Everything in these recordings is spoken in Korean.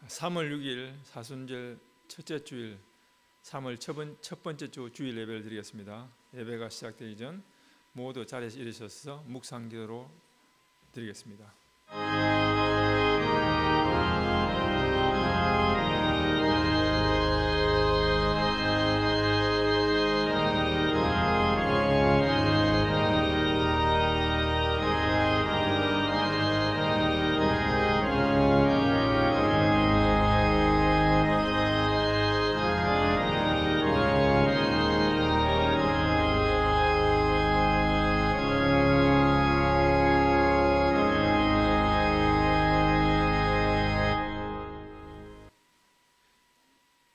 3월 6일 사순절 첫째 주일 3월 첫 번째 주 주일 예배를 드리겠습니다. 예배가 시작되기 전 모두 자리에서 일으셔서 묵상기도로 드리겠습니다.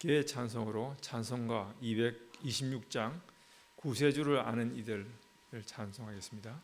개 찬송으로 찬송가 226장 구세주를 아는 이들을 찬송하겠습니다.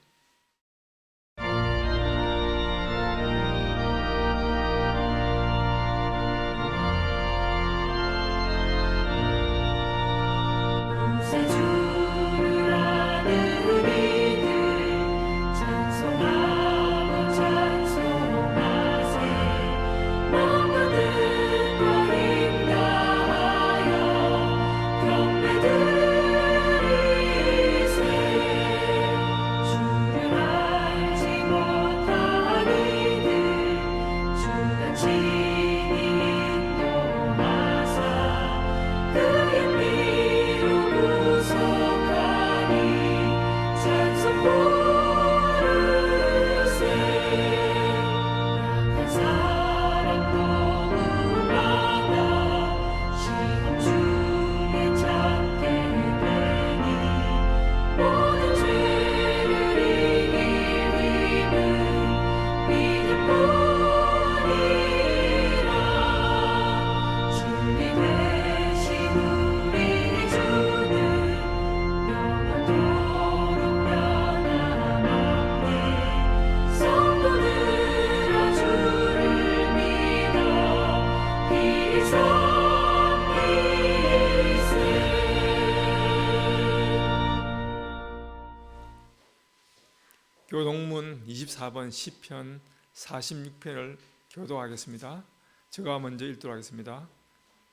교동문 24번 시편 46편을 교도하겠습니다. 제가 먼저 읽도록 하겠습니다.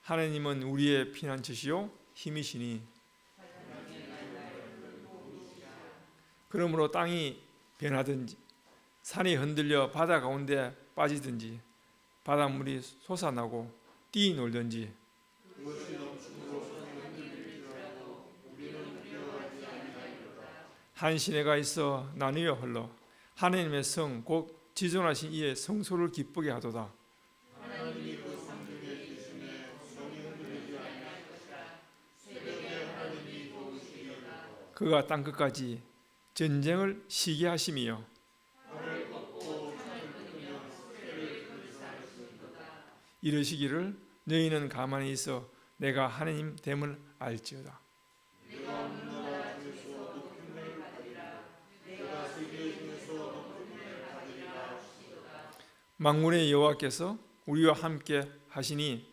하나님은 우리의 피난처시요 힘이시니 그러므로 땅이 변하든지 산이 흔들려 바다 가운데 빠지든지 바닷물이 솟아나고 뛰놀든지 한 시내가 있어 나뉘어 흘러 하나님의 성 곧 지존하신 이의 성소를 기쁘게 하도다. 그가 땅끝까지 전쟁을 시게 하심이요 이르시기를 너희는 가만히 있어 내가 하나님 됨을 알지어다. 만군의 여호와께서 우리와 함께 하시니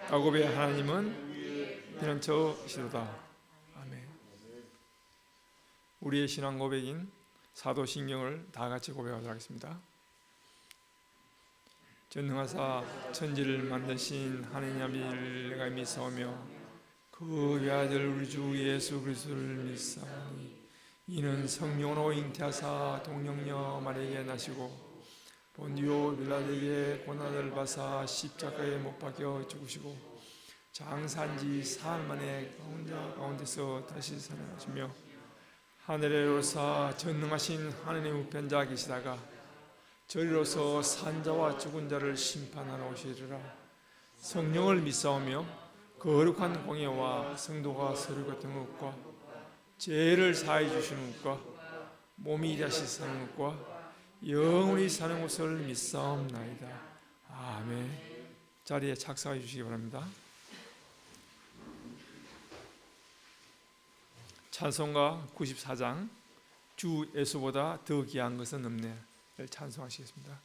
야곱의 하나님은 피난처시로다. 아멘. 우리의 신앙 고백인 사도신경을 다 같이 고백하도록 하겠습니다. 전능하사 천지를 만드신 하나님 아버지를 내가 믿사오며 그 외아들 우리 주 예수 그리스도를 믿사오니 이는 성령으로 잉태하사 동정녀 마리아에게 나시고 본디오 빌라도에게 고난을 받사 십자가에 못 박혀 죽으시고 장사한지 사흘 만에 가운데서 다시 살아나시며 하늘에 오르사 전능하신 하나님 우편자 계시다가 저리로서 산자와 죽은 자를 심판하러 오시리라. 성령을 믿사오며 거룩한 공예와 성도가 서로 같은 것과 죄를 사해 주시는 것과 몸이 다시 사는 것과 영원히 사는 것을 믿사옵나이다. 아멘. 자리에 착석해 주시기 바랍니다. 찬송가 94장 주 예수보다 더 귀한 것은 없네를 찬송하시겠습니다.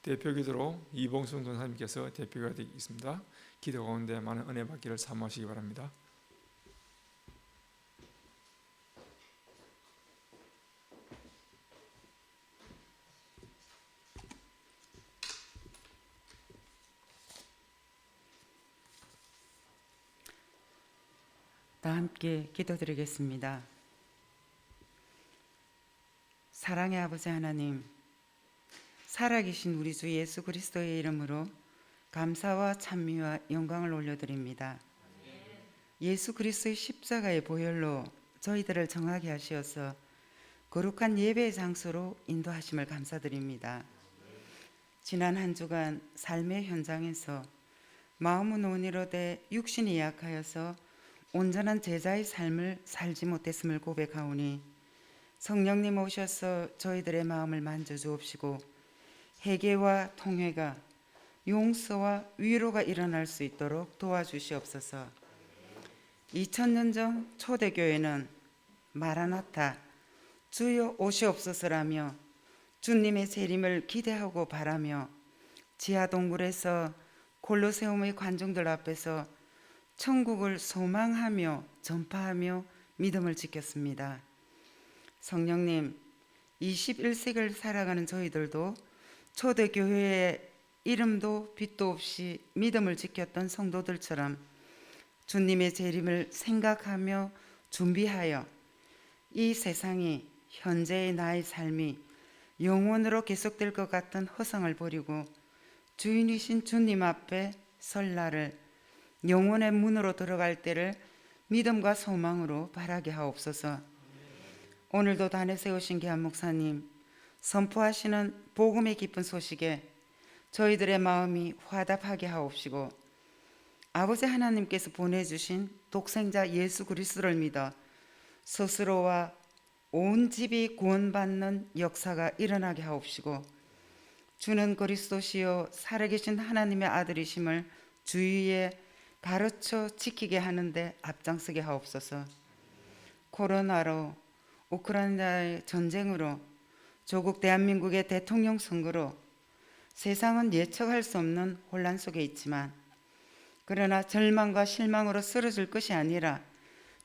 대표 기도로 이봉순 권사님께서 대표가 되겠습니다. 기도 가운데 많은 은혜 받기를 사모하시기 바랍니다. 다 함께 기도드리겠습니다. 사랑의 아버지 하나님, 살아계신 우리 주 예수 그리스도의 이름으로 감사와 찬미와 영광을 올려드립니다. 예수 그리스도의 십자가의 보혈로 저희들을 정하게 하시어서 거룩한 예배의 장소로 인도하심을 감사드립니다. 지난 한 주간 삶의 현장에서 마음은 온이로 돼 육신이 약하여서 온전한 제자의 삶을 살지 못했음을 고백하오니 성령님 오셔서 저희들의 마음을 만져주옵시고 회개와 통회가 용서와 위로가 일어날 수 있도록 도와주시옵소서. 2000년 전 초대교회는 마라나타 주여 오시옵소서라며 주님의 재림을 기대하고 바라며 지하동굴에서 콜로세움의 관중들 앞에서 천국을 소망하며 전파하며 믿음을 지켰습니다. 성령님, 21세기를 살아가는 저희들도 초대교회의 이름도 빛도 없이 믿음을 지켰던 성도들처럼 주님의 재림을 생각하며 준비하여 이 세상이 현재의 나의 삶이 영원으로 계속될 것 같은 허상을 버리고 주인이신 주님 앞에 설 날을 영혼의 문으로 들어갈 때를 믿음과 소망으로 바라게 하옵소서. 오늘도 단에 세우신 귀한 목사님 선포하시는 복음의 기쁜 소식에 저희들의 마음이 화답하게 하옵시고 아버지 하나님께서 보내주신 독생자 예수 그리스도를 믿어 스스로와 온 집이 구원받는 역사가 일어나게 하옵시고 주는 그리스도시요 살아계신 하나님의 아들이심을 주위에 가르쳐 지키게 하는데 앞장서게 하옵소서. 코로나로 우크라이나의 전쟁으로 조국 대한민국의 대통령 선거로 세상은 예측할 수 없는 혼란 속에 있지만 그러나 절망과 실망으로 쓰러질 것이 아니라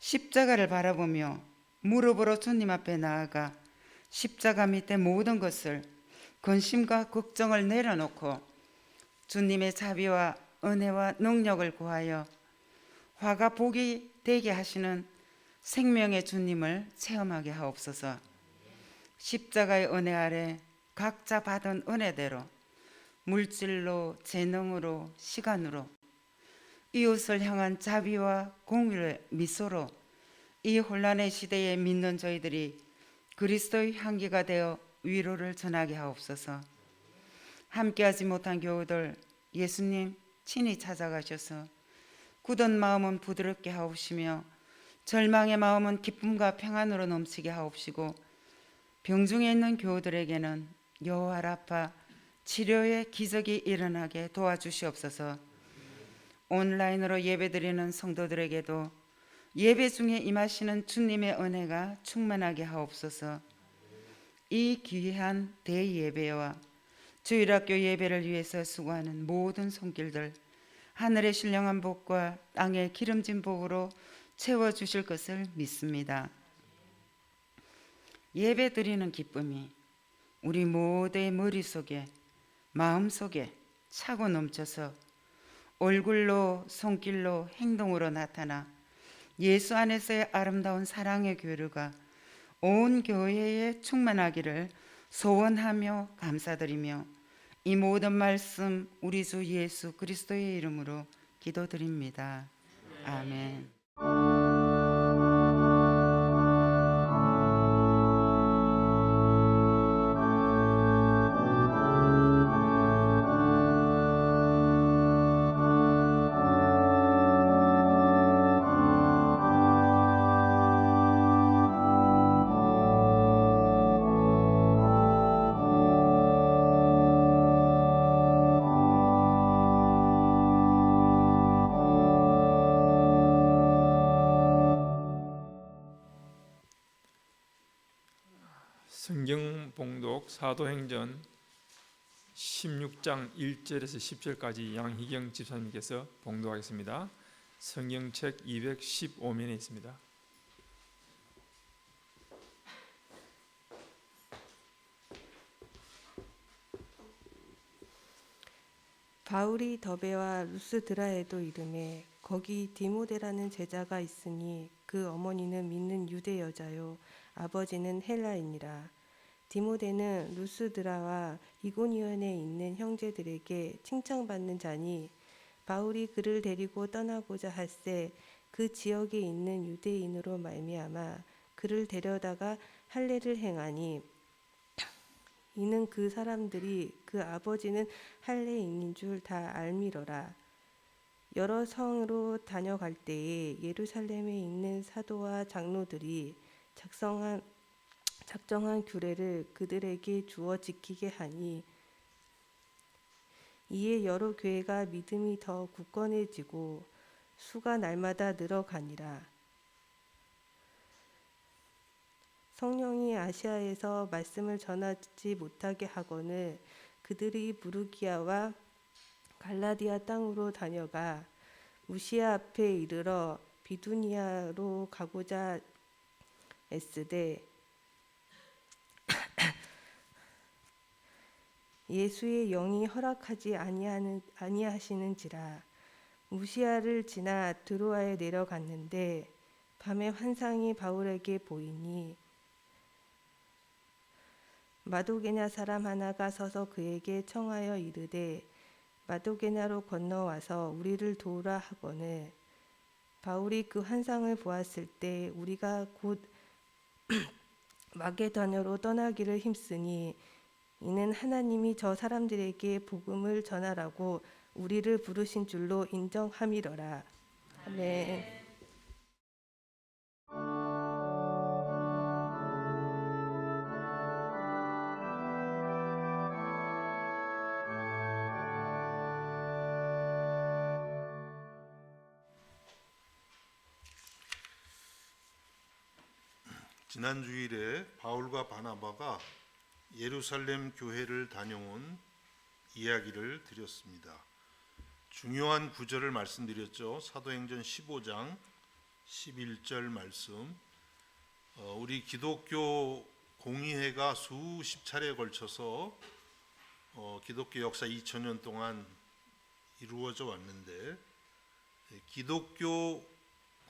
십자가를 바라보며 무릎으로 주님 앞에 나아가 십자가 밑에 모든 것을 근심과 걱정을 내려놓고 주님의 자비와 은혜와 능력을 구하여 화가 복이 되게 하시는 생명의 주님을 체험하게 하옵소서. 십자가의 은혜 아래 각자 받은 은혜대로 물질로, 재능으로, 시간으로 이웃을 향한 자비와 공의의 미소로 이 혼란의 시대에 믿는 저희들이 그리스도의 향기가 되어 위로를 전하게 하옵소서. 함께하지 못한 교우들 예수님 친히 찾아가셔서 굳은 마음은 부드럽게 하옵시며 절망의 마음은 기쁨과 평안으로 넘치게 하옵시고 병중에 있는 교우들에게는 여호와 라파 치료의 기적이 일어나게 도와주시옵소서. 온라인으로 예배드리는 성도들에게도 예배 중에 임하시는 주님의 은혜가 충만하게 하옵소서. 이 귀한 대예배와 주일학교 예배를 위해서 수고하는 모든 손길들 하늘의 신령한 복과 땅의 기름진 복으로 채워주실 것을 믿습니다. 예배 드리는 기쁨이 우리 모두의 머릿속에 마음속에 차고 넘쳐서 얼굴로 손길로 행동으로 나타나 예수 안에서의 아름다운 사랑의 교류가 온 교회에 충만하기를 소원하며 감사드리며 이 모든 말씀 우리 주 예수 그리스도의 이름으로 기도드립니다. 아멘. 성경 봉독 사도행전 16장 1절에서 10절까지 양희경 집사님께서 봉독하겠습니다. 성경책 215면에 있습니다. 바울이 더베와 루스드라에도 이르매 거기 디모데라는 제자가 있으니 그 어머니는 믿는 유대 여자요 아버지는 헬라인이라. 디모데는 루스드라와 이고니온에 있는 형제들에게 칭찬받는 자니 바울이 그를 데리고 떠나고자 할새 그 지역에 있는 유대인으로 말미암아 그를 데려다가 할례를 행하니 이는 그 사람들이 그 아버지는 할례인인 줄 다 알미러라. 여러 성으로 다녀갈 때에 예루살렘에 있는 사도와 장로들이 작정한 규례를 그들에게 주어 지키게 하니 이에 여러 교회가 믿음이 더 굳건해지고 수가 날마다 늘어가니라. 성령이 아시아에서 말씀을 전하지 못하게 하거늘 그들이 부르기아와 갈라디아 땅으로 다녀가 무시아 앞에 이르러 비두니아로 가고자 애쓰되 예수의 영이 허락하지 아니하시는지라. 무시아를 지나 드로아에 내려갔는데 밤에 환상이 바울에게 보이니 마도게냐 사람 하나가 서서 그에게 청하여 이르되 마도게냐로 건너와서 우리를 도우라 하거늘 바울이 그 환상을 보았을 때 우리가 곧 마게도냐로 떠나기를 힘쓰니 이는 하나님이 저 사람들에게 복음을 전하라고 우리를 부르신 줄로 인정함이러라. 아멘. 지난 주일에 바울과 바나바가 예루살렘 교회를 다녀온 이야기를 드렸습니다. 중요한 구절을 말씀드렸죠. 사도행전 15장 11절 말씀. 우리 기독교 공의회가 수십 차례에 걸쳐서 기독교 역사 2000년 동안 이루어져 왔는데 기독교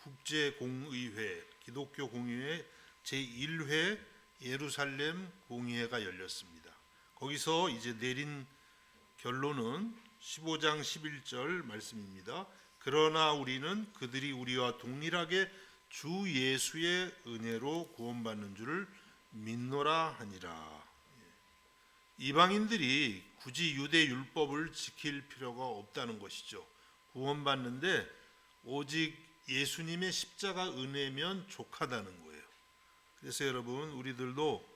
국제공의회, 기독교 공의회 제1회 예루살렘 공의회가 열렸습니다. 거기서 이제 내린 결론은 15장 11절 말씀입니다. 그러나 우리는 그들이 우리와 동일하게 주 예수의 은혜로 구원받는 줄을 믿노라 하니라. 이방인들이 굳이 유대 율법을 지킬 필요가 없다는 것이죠. 구원받는데 오직 예수님의 십자가 은혜면 족하다는 거예요. 그래서 여러분 우리들도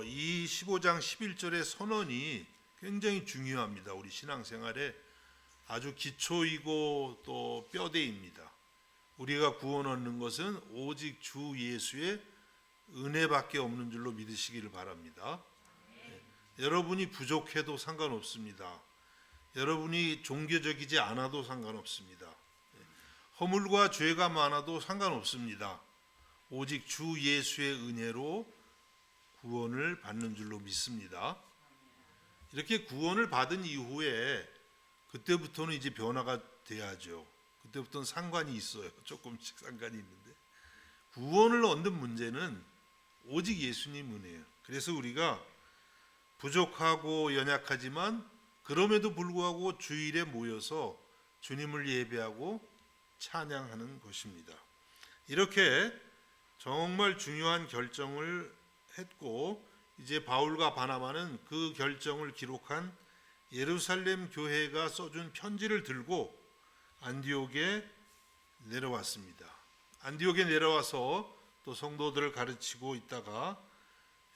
이 15장 11절의 선언이 굉장히 중요합니다. 우리 신앙생활에 아주 기초이고 또 뼈대입니다. 우리가 구원 얻는 것은 오직 주 예수의 은혜밖에 없는 줄로 믿으시기를 바랍니다. 여러분이 부족해도 상관없습니다. 여러분이 종교적이지 않아도 상관없습니다. 허물과 죄가 많아도 상관없습니다. 오직 주 예수의 은혜로 구원을 받는 줄로 믿습니다. 이렇게 구원을 받은 이후에 그때부터는 이제 변화가 돼야죠. 그때부터는 상관이 있어요. 조금씩 상관이 있는데 구원을 얻는 문제는 오직 예수님 은혜예요. 그래서 우리가 부족하고 연약하지만 그럼에도 불구하고 주일에 모여서 주님을 예배하고 찬양하는 것입니다. 이렇게 정말 중요한 결정을 했고 이제 바울과 바나바는 그 결정을 기록한 예루살렘 교회가 써준 편지를 들고 안디옥에 내려왔습니다. 안디옥에 내려와서 또 성도들을 가르치고 있다가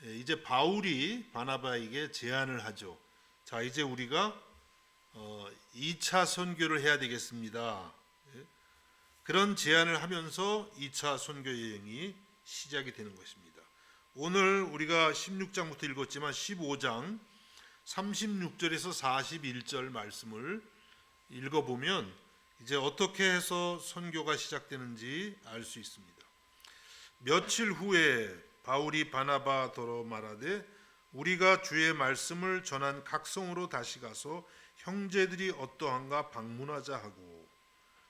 이제 바울이 바나바에게 제안을 하죠. 자, 이제 우리가 2차 선교를 해야 되겠습니다. 그런 제안을 하면서 2차 선교 여행이 시작이 되는 것입니다. 오늘 우리가 16장부터 읽었지만 15장 36절에서 41절 말씀을 읽어보면 이제 어떻게 해서 선교가 시작되는지 알 수 있습니다. 며칠 후에 바울이 바나바더러 말하되 우리가 주의 말씀을 전한 각 성으로 다시 가서 형제들이 어떠한가 방문하자 하고,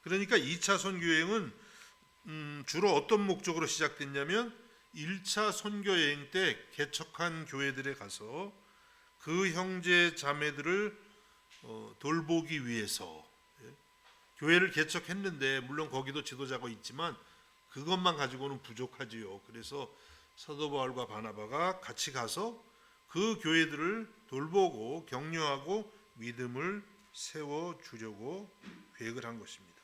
그러니까 2차 선교여행은 주로 어떤 목적으로 시작됐냐면 1차 선교여행 때 개척한 교회들에 가서 그 형제 자매들을 돌보기 위해서, 교회를 개척했는데 물론 거기도 지도자가 있지만 그것만 가지고는 부족하지요. 그래서 사도 바울과 바나바가 같이 가서 그 교회들을 돌보고 격려하고 믿음을 세워주려고 계획을 한 것입니다.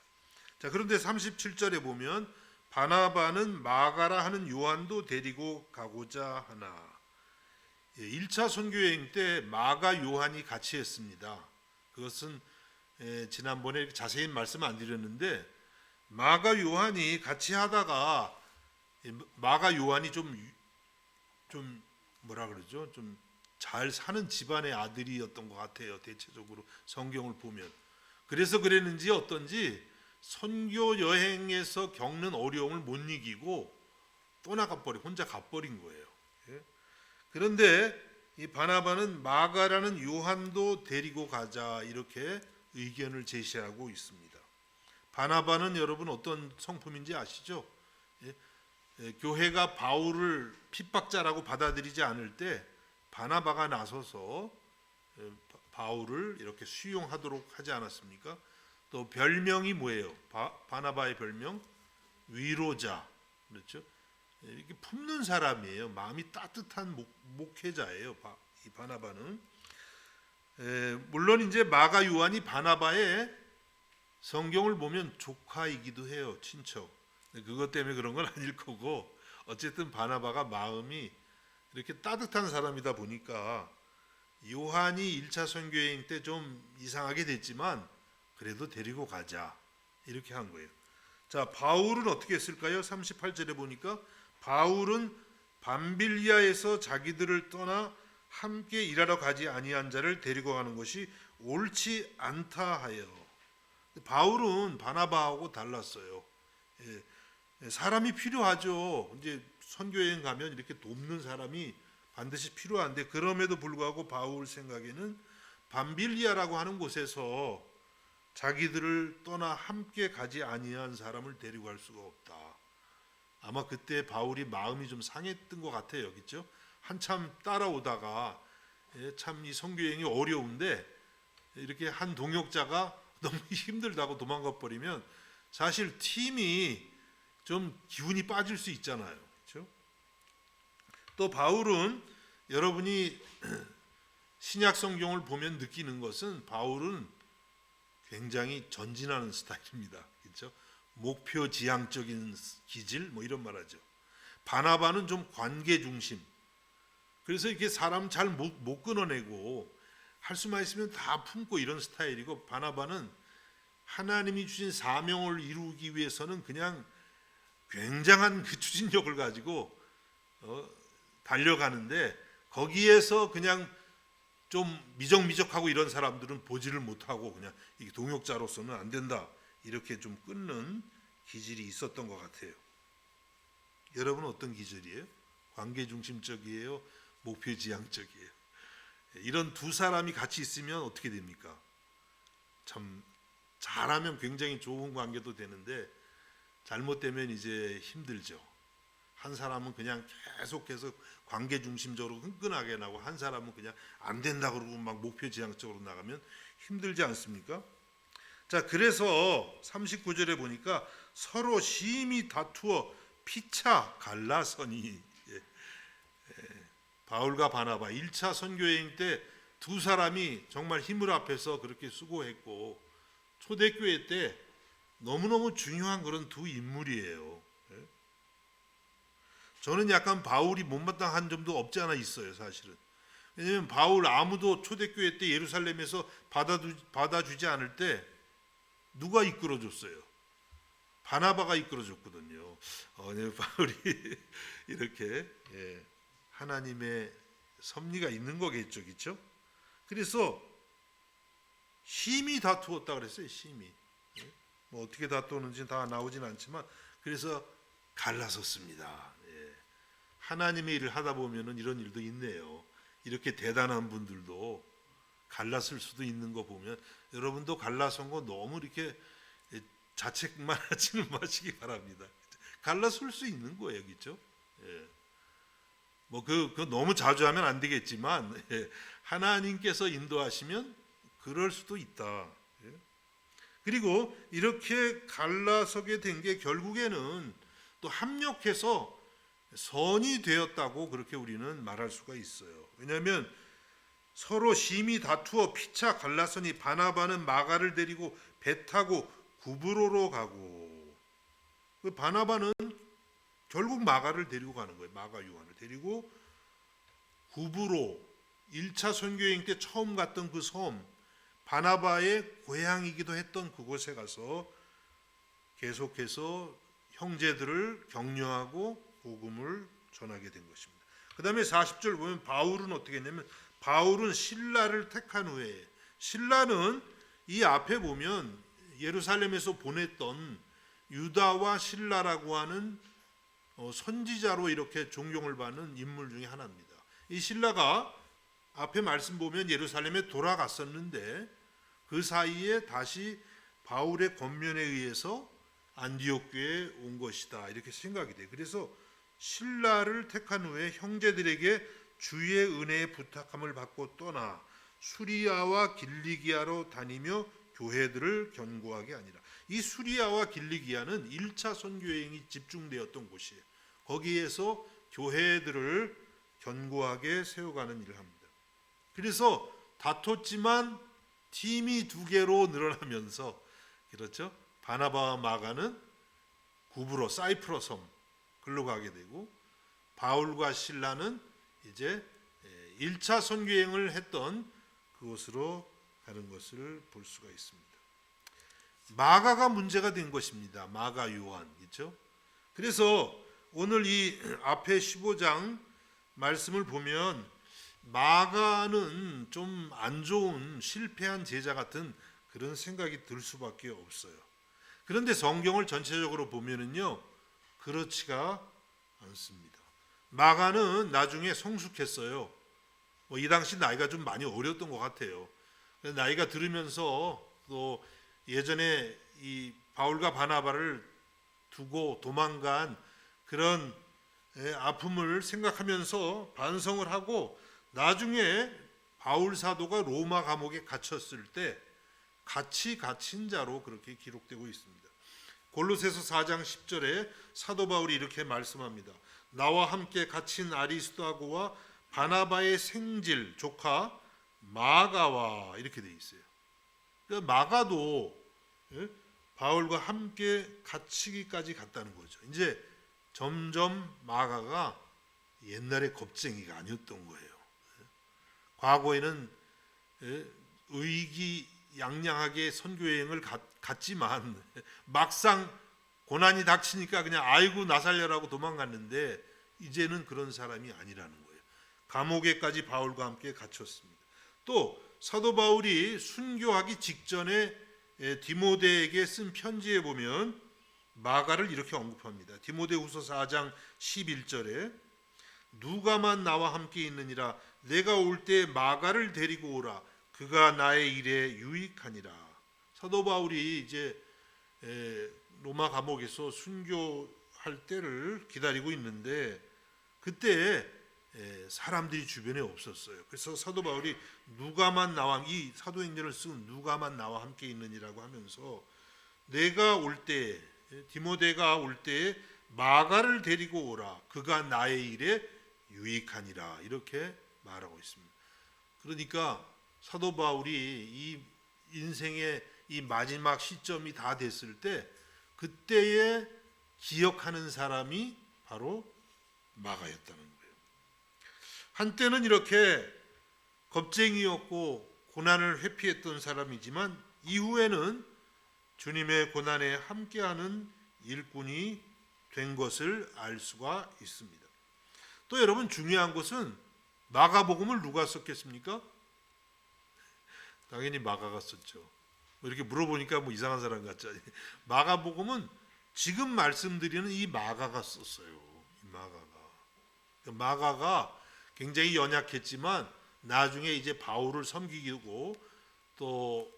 자, 그런데 37절에 보면 바나바는 마가라 하는 요한도 데리고 가고자 하나. 1차 선교여행 때 마가 요한이 같이 했습니다. 그것은 지난번에 자세히 말씀 안 드렸는데, 마가 요한이 같이 하다가 마가 요한이 좀 뭐라 그러죠? 좀 잘 사는 집안의 아들이었던 것 같아요. 대체적으로 성경을 보면. 그래서 그랬는지 어떤지 선교 여행에서 겪는 어려움을 못 이기고 혼자 가버린 거예요. 그런데 이 바나바는 마가라는 요한도 데리고 가자 이렇게 의견을 제시하고 있습니다. 바나바는 여러분 어떤 성품인지 아시죠? 교회가 바울을 핍박자라고 받아들이지 않을 때 바나바가 나서서 바울을 이렇게 수용하도록 하지 않았습니까? 또 별명이 뭐예요? 바나바의 별명 위로자, 그렇죠? 이렇게 품는 사람이에요. 마음이 따뜻한 목회자예요. 이 바나바는. 물론 이제 마가 요한이 바나바의 성경을 보면 조카이기도 해요. 친척. 그것 때문에 그런 건 아닐 거고, 어쨌든 바나바가 마음이 이렇게 따뜻한 사람이다 보니까 요한이 1차 선교여행 때 좀 이상하게 됐지만 그래도 데리고 가자 이렇게 한 거예요. 자, 바울은 어떻게 했을까요? 38절에 보니까 바울은 밤빌리아에서 자기들을 떠나 함께 일하러 가지 아니한 자를 데리고 가는 것이 옳지 않다 하여. 바울은 바나바하고 달랐어요. 사람이 필요하죠. 이제 선교여행 가면 이렇게 돕는 사람이 반드시 필요한데, 그럼에도 불구하고 바울 생각에는 밤빌리아라고 하는 곳에서 자기들을 떠나 함께 가지 아니한 사람을 데리고 갈 수가 없다. 아마 그때 바울이 마음이 좀 상했던 것 같아요. 그렇죠? 한참 따라오다가 참 이 선교여행이 어려운데 이렇게 한 동역자가 너무 힘들다고 도망가 버리면 사실 팀이 좀 기운이 빠질 수 있잖아요. 그렇죠? 또 바울은 여러분이 신약 성경을 보면 느끼는 것은 바울은 굉장히 전진하는 스타일입니다. 그렇죠? 목표 지향적인 기질 뭐 이런 말하죠. 바나바는 좀 관계 중심. 그래서 이렇게 사람 잘 못 끊어내고 할 수만 있으면 다 품고 이런 스타일이고, 바나바는 하나님이 주신 사명을 이루기 위해서는 그냥 굉장한 그 추진력을 가지고 달려가는데, 거기에서 그냥 좀 미적미적하고 이런 사람들은 보지를 못하고 그냥 이게 동역자로서는 안 된다 이렇게 좀 끊는 기질이 있었던 것 같아요. 여러분은 어떤 기질이에요? 관계 중심적이에요? 목표 지향적이에요? 이런 두 사람이 같이 있으면 어떻게 됩니까? 참 잘하면 굉장히 좋은 관계도 되는데 잘못되면 이제 힘들죠. 한 사람은 그냥 계속해서 관계 중심적으로 끈끈하게 나고, 한 사람은 그냥 안 된다 그러고 막 목표 지향적으로 나가면 힘들지 않습니까? 자, 그래서 39절에 보니까 서로 심히 다투어 피차 갈라서니, 바울과 바나바 1차 선교여행 때 두 사람이 정말 힘을 합해서 그렇게 수고했고, 초대교회 때 너무너무 중요한 그런 두 인물이에요. 저는 약간 바울이 못마땅한 점도 없지 않아 있어요, 사실은. 왜냐하면 바울 아무도 초대교회 때 예루살렘에서 받아주지 않을 때 누가 이끌어줬어요? 바나바가 이끌어줬거든요. 바울이 이렇게 하나님의 섭리가 있는 거겠죠, 그렇죠? 그래서 심히 다투었다 그랬어요. 심히. 예? 뭐 어떻게 다투었는지 다 나오진 않지만 그래서 갈라섰습니다. 예. 하나님의 일을 하다 보면은 이런 일도 있네요. 이렇게 대단한 분들도 갈랐을 수도 있는 거 보면 여러분도 갈라선 거 너무 이렇게 자책만 하지는 마시기 바랍니다. 갈라설 수 있는 거예요, 그렇죠? 예. 뭐 그 너무 자주 하면 안 되겠지만 예. 하나님께서 인도하시면 그럴 수도 있다. 예. 그리고 이렇게 갈라서게 된 게 결국에는 또 합력해서 선이 되었다고 그렇게 우리는 말할 수가 있어요. 왜냐하면 서로 심히 다투어 피차 갈라서니 바나바는 마가를 데리고 배 타고 구브로로 가고, 바나바는 결국 마가를 데리고 가는 거예요. 마가 요한을 데리고 구브로, 1차 선교여행 때 처음 갔던 그 섬, 바나바의 고향이기도 했던 그곳에 가서 계속해서 형제들을 격려하고 복음을 전하게 된 것입니다. 그 다음에 40절 보면 바울은 어떻게 했냐면, 바울은 신라를 택한 후에, 신라는 이 앞에 보면 예루살렘에서 보냈던 유다와 신라라고 하는 선지자로 이렇게 존경을 받는 인물 중에 하나입니다. 이 신라가 앞에 말씀 보면 예루살렘에 돌아갔었는데 그 사이에 다시 바울의 권면에 의해서 안디옥 교회에 온 것이다, 이렇게 생각이 돼요. 그래서 신라를 택한 후에 형제들에게 주의 은혜의 부탁함을 받고 떠나 수리아와 길리기아로 다니며 교회들을 견고하게 하니라. 이 수리아와 길리기아는 1차 선교여행이 집중되었던 곳이에요. 거기에서 교회들을 견고하게 세워가는 일을 합니다. 그래서 다퉜지만 팀이 2개로 늘어나면서, 그렇죠? 바나바와 마가는 구브로, 사이프러 섬 글로 가게 되고, 바울과 실라는 이제 1차 선교여행을 했던 그곳으로 가는 것을 볼 수가 있습니다. 마가가 문제가 된 것입니다. 마가 요한, 그렇죠? 그래서 오늘 이 앞에 15장 말씀을 보면 마가는 좀 안 좋은 실패한 제자 같은 그런 생각이 들 수밖에 없어요. 그런데 성경을 전체적으로 보면은요, 그렇지가 않습니다. 마가는 나중에 성숙했어요. 이 당시 나이가 좀 많이 어렸던 것 같아요. 나이가 들으면서 또 예전에 이 바울과 바나바를 두고 도망간 그런 아픔을 생각하면서 반성을 하고, 나중에 바울 사도가 로마 감옥에 갇혔을 때 같이 갇힌 자로 그렇게 기록되고 있습니다. 골로새서 4장 10절에 사도 바울이 이렇게 말씀합니다. 나와 함께 갇힌 아리스도하고와 바나바의 생질 조카 마가와, 이렇게 돼 있어요. 그러니까 마가도 바울과 함께 갇히기까지 갔다는 거죠. 이제 점점 마가가 옛날의 겁쟁이가 아니었던 거예요. 과거에는 의기양양하게 선교여행을 갔지만 막상 고난이 닥치니까 그냥 아이고 나 살려라고 도망갔는데 이제는 그런 사람이 아니라는 거예요. 감옥에까지 바울과 함께 갇혔습니다. 또 사도 바울이 순교하기 직전에 디모데에게 쓴 편지에 보면 마가를 이렇게 언급합니다. 디모데후서 4장 11절에 누가만 나와 함께 있느니라, 내가 올 때 마가를 데리고 오라, 그가 나의 일에 유익하니라. 사도 바울이 이제 로마 감옥에서 순교할 때를 기다리고 있는데 그때 사람들이 주변에 없었어요. 그래서 사도 바울이 누가만 나와, 이 사도행전을 쓴 누가만 나와 함께 있느니라고 하면서 내가 올 때, 디모데가 올 때 마가를 데리고 오라, 그가 나의 일에 유익하니라, 이렇게 말하고 있습니다. 그러니까 사도 바울이 이 인생의 이 마지막 시점이 다 됐을 때 그때에 기억하는 사람이 바로 마가였다는 거예요. 한때는 이렇게 겁쟁이였고 고난을 회피했던 사람이지만 이후에는 주님의 고난에 함께하는 일꾼이 된 것을 알 수가 있습니다. 또 여러분, 중요한 것은 마가복음을 누가 썼겠습니까? 당연히 마가가 썼죠. 뭐 이렇게 물어보니까 뭐 이상한 사람 같지 않아요? 마가복음은 지금 말씀드리는 이 마가가 썼어요. 이 마가가 굉장히 연약했지만 나중에 이제 바울을 섬기고 또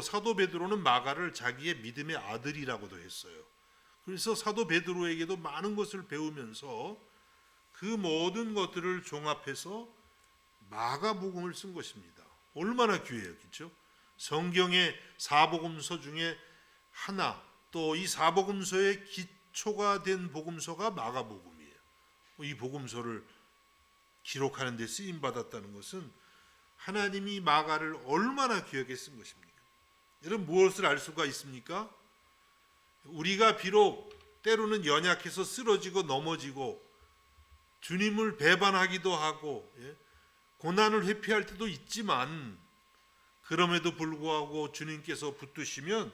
사도 베드로는 마가를 자기의 믿음의 아들이라고도 했어요. 그래서 사도 베드로에게도 많은 것을 배우면서 그 모든 것들을 종합해서 마가복음을 쓴 것입니다. 얼마나 귀해요, 그렇죠? 성경의 사복음서 중에 하나, 또 이 사복음서의 기초가 된 복음서가 마가복음이에요. 이 복음서를 기록하는 데 쓰임 받았다는 것은 하나님이 마가를 얼마나 귀하게 쓴 것입니까? 여러분, 무엇을 알 수가 있습니까? 우리가 비록 때로는 연약해서 쓰러지고 넘어지고 주님을 배반하기도 하고 고난을 회피할 때도 있지만, 그럼에도 불구하고 주님께서 붙드시면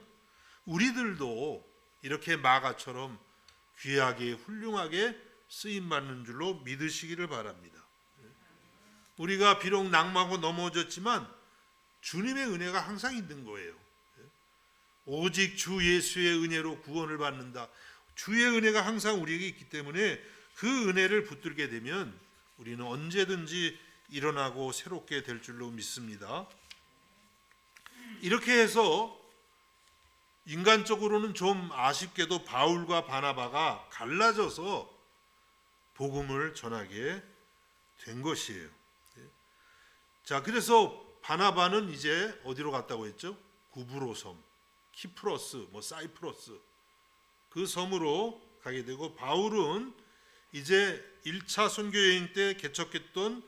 우리들도 이렇게 마가처럼 귀하게 훌륭하게 쓰임받는 줄로 믿으시기를 바랍니다. 우리가 비록 낙마하고 넘어졌지만 주님의 은혜가 항상 있는 거예요. 오직 주 예수의 은혜로 구원을 받는다. 주의 은혜가 항상 우리에게 있기 때문에 그 은혜를 붙들게 되면 우리는 언제든지 일어나고 새롭게 될 줄로 믿습니다. 이렇게 해서 인간적으로는 좀 아쉽게도 바울과 바나바가 갈라져서 복음을 전하게 된 것이에요. 자, 그래서 바나바는 이제 어디로 갔다고 했죠? 구브로 섬, 키프로스, 사이프러스, 그 섬으로 가게 되고, 바울은 이제 1차 선교 여행 때 개척했던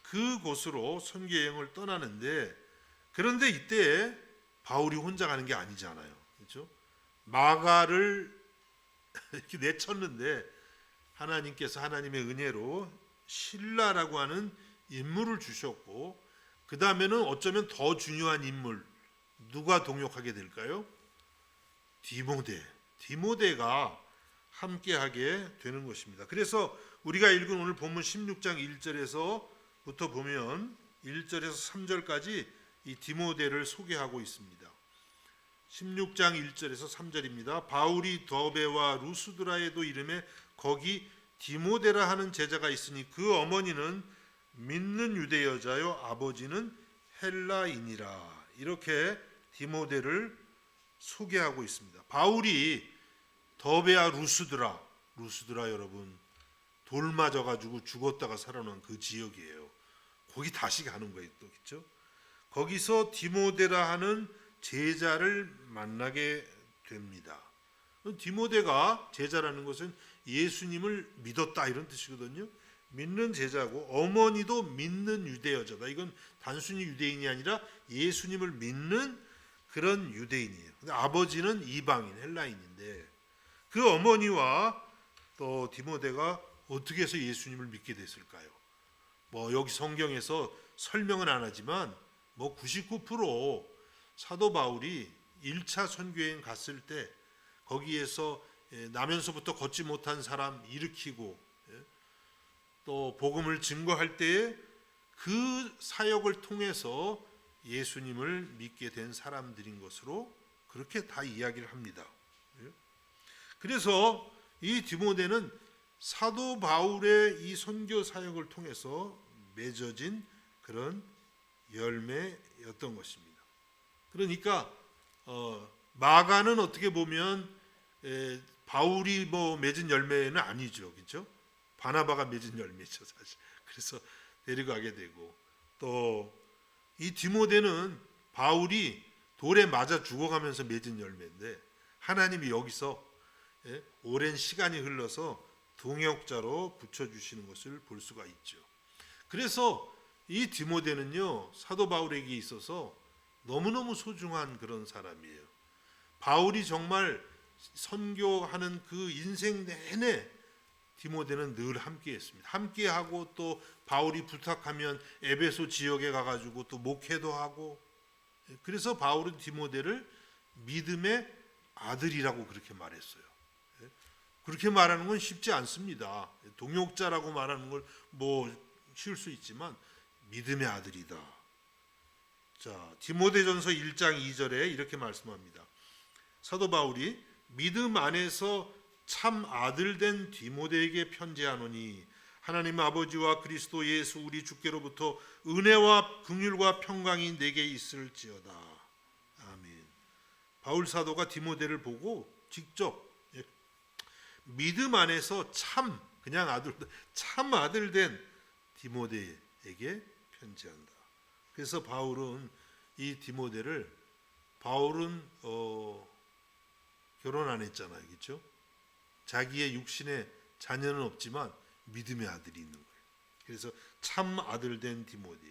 그곳으로 선교 여행을 떠나는데, 그런데 이때 바울이 혼자 가는 게 아니잖아요. 그렇죠? 마가를 이렇게 내쳤는데 하나님께서 하나님의 은혜로 실라라고 하는 인물을 주셨고, 그 다음에는 어쩌면 더 중요한 인물, 누가 동역하게 될까요? 디모데가 함께하게 되는 것입니다. 그래서 우리가 읽은 오늘 본문 16장 1절에서부터 보면 1절에서 3절까지 이 디모데를 소개하고 있습니다. 16장 1절에서 3절입니다. 바울이 더베와 루스드라에도 이름에 거기 디모데라 하는 제자가 있으니 그 어머니는 믿는 유대 여자요 아버지는 헬라인이라. 이렇게 디모데를 소개하고 있습니다. 바울이 더베와 루스드라 여러분, 돌 맞아 가지고 죽었다가 살아난 그 지역이에요. 거기 다시 가는 거예요, 또 그렇죠? 거기서 디모데라 하는 제자를 만나게 됩니다. 디모데가 제자라는 것은 예수님을 믿었다 이런 뜻이거든요. 믿는 제자고, 어머니도 믿는 유대 여자다. 이건 단순히 유대인이 아니라 예수님을 믿는 그런 유대인이에요. 근데 아버지는 이방인, 헬라인인데 그 어머니와 또 디모데가 어떻게 해서 예수님을 믿게 됐을까요? 여기 성경에서 설명은 안 하지만 99% 사도 바울이 1차 선교여행 갔을 때 거기에서 나면서부터 걷지 못한 사람 일으키고 또 복음을 증거할 때에 그 사역을 통해서 예수님을 믿게 된 사람들인 것으로 그렇게 다 이야기를 합니다. 그래서 이 디모데는 사도 바울의 이 선교 사역을 통해서 맺어진 그런 열매였던 것입니다. 그러니까 마가는 어떻게 보면 바울이 맺은 열매는 아니죠, 그렇죠? 바나바가 맺은 열매죠, 사실. 그래서 데려가게 되고, 또 이 디모데는 바울이 돌에 맞아 죽어가면서 맺은 열매인데 하나님이 여기서 오랜 시간이 흘러서 동역자로 붙여주시는 것을 볼 수가 있죠. 그래서 이 디모데는요, 사도 바울에게 있어서 너무너무 소중한 그런 사람이에요. 바울이 정말 선교하는 그 인생 내내 디모데는 늘 함께했습니다. 함께하고 또 바울이 부탁하면 에베소 지역에 가가지고 또 목회도 하고, 그래서 바울은 디모데를 믿음의 아들이라고 그렇게 말했어요. 그렇게 말하는 건 쉽지 않습니다. 동역자라고 말하는 걸 쉬울 수 있지만 믿음의 아들이다. 자, 디모데전서 1장 2절에 이렇게 말씀합니다. 사도 바울이 믿음 안에서 참 아들 된 디모데에게 편지하노니 하나님 아버지와 그리스도 예수 우리 주께로부터 은혜와 긍휼과 평강이 내게 있을지어다. 아멘. 바울 사도가 디모데를 보고 직접 믿음 안에서 참 그냥 참 아들 된 디모데에게 편지한다. 그래서 바울은 이 디모데를 결혼 안 했잖아요, 그렇죠? 자기의 육신의 자녀는 없지만 믿음의 아들이 있는 거예요. 그래서 참 아들 된 디모데.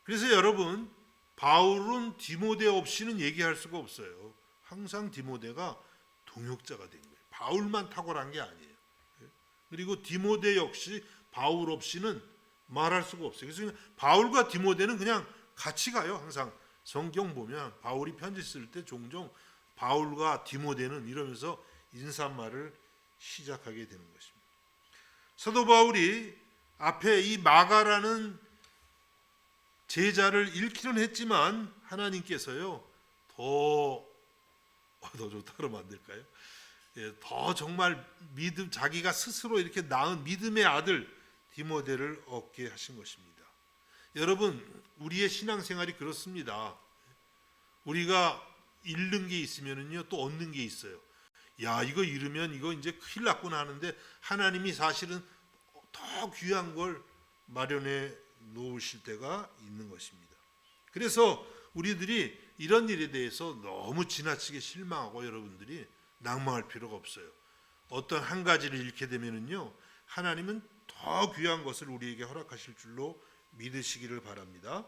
그래서 여러분, 바울은 디모데 없이는 얘기할 수가 없어요. 항상 디모데가 동역자가 된 거예요. 바울만 탁월한 게 아니에요. 그리고 디모데 역시 바울 없이는 말할 수가 없어요. 그래서 바울과 디모데는 그냥 같이 가요. 항상 성경 보면 바울이 편지 쓸 때 종종 바울과 디모데는 이러면서 인사말을 시작하게 되는 것입니다. 사도 바울이 앞에 이 마가라는 제자를 잃기는 했지만 하나님께서요 더 좋다 그러면 안 될까요? 더 정말 자기가 스스로 이렇게 낳은 믿음의 아들 디모데를 얻게 하신 것입니다. 여러분, 우리의 신앙생활이 그렇습니다. 우리가 잃는 게 있으면은요 또 얻는 게 있어요. 야, 이거 잃으면 이거 이제 큰일 났구나 하는데 하나님이 사실은 더 귀한 걸 마련해 놓으실 때가 있는 것입니다. 그래서 우리들이 이런 일에 대해서 너무 지나치게 실망하고 여러분들이 낭망할 필요가 없어요. 어떤 한 가지를 잃게 되면은요 하나님은 더 귀한 것을 우리에게 허락하실 줄로 믿으시기를 바랍니다.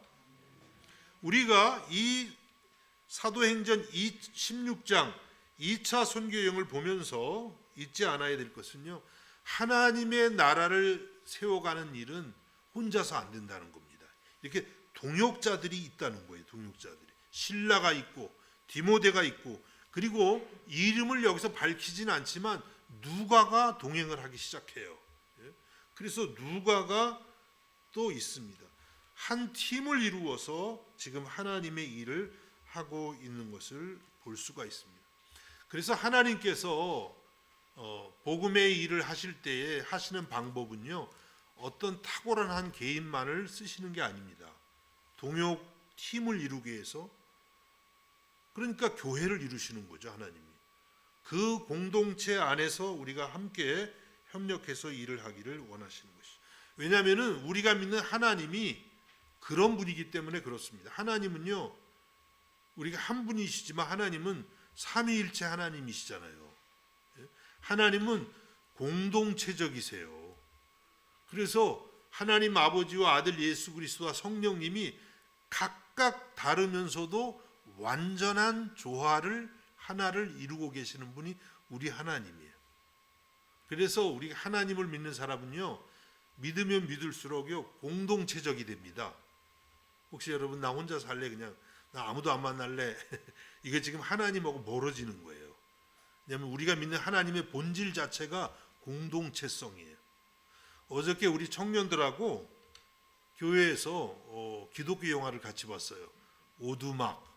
우리가 이 사도행전 16장 2차 선교여행을 보면서 잊지 않아야 될 것은요, 하나님의 나라를 세워가는 일은 혼자서 안 된다는 겁니다. 이렇게 동역자들이 있다는 거예요. 동역자들이. 실라가 있고 디모데가 있고, 그리고 이름을 여기서 밝히진 않지만 누가가 동행을 하기 시작해요. 그래서 누가가 또 있습니다. 한 팀을 이루어서 지금 하나님의 일을 하고 있는 것을 볼 수가 있습니다. 그래서 하나님께서 복음의 일을 하실 때에 하시는 방법은요, 어떤 탁월한 한 개인만을 쓰시는 게 아닙니다. 동역 팀을 이루기 위해서, 그러니까 교회를 이루시는 거죠. 하나님이 그 공동체 안에서 우리가 함께 협력해서 일을 하기를 원하시는 것이죠. 왜냐하면 우리가 믿는 하나님이 그런 분이기 때문에 그렇습니다. 하나님은요, 우리가 한 분이시지만 하나님은 삼위일체 하나님이시잖아요. 하나님은 공동체적이세요. 그래서 하나님 아버지와 아들 예수 그리스도와 성령님이 각각 다르면서도 완전한 조화를 하나를 이루고 계시는 분이 우리 하나님이에요. 그래서 우리 하나님을 믿는 사람은요, 믿으면 믿을수록요 공동체적이 됩니다. 혹시 여러분 나 혼자 살래, 그냥 나 아무도 안 만날래, 이게 지금 하나님하고 멀어지는 거예요. 왜냐하면 우리가 믿는 하나님의 본질 자체가 공동체성이에요. 어저께 우리 청년들하고 교회에서 기독교 영화를 같이 봤어요. 오두막.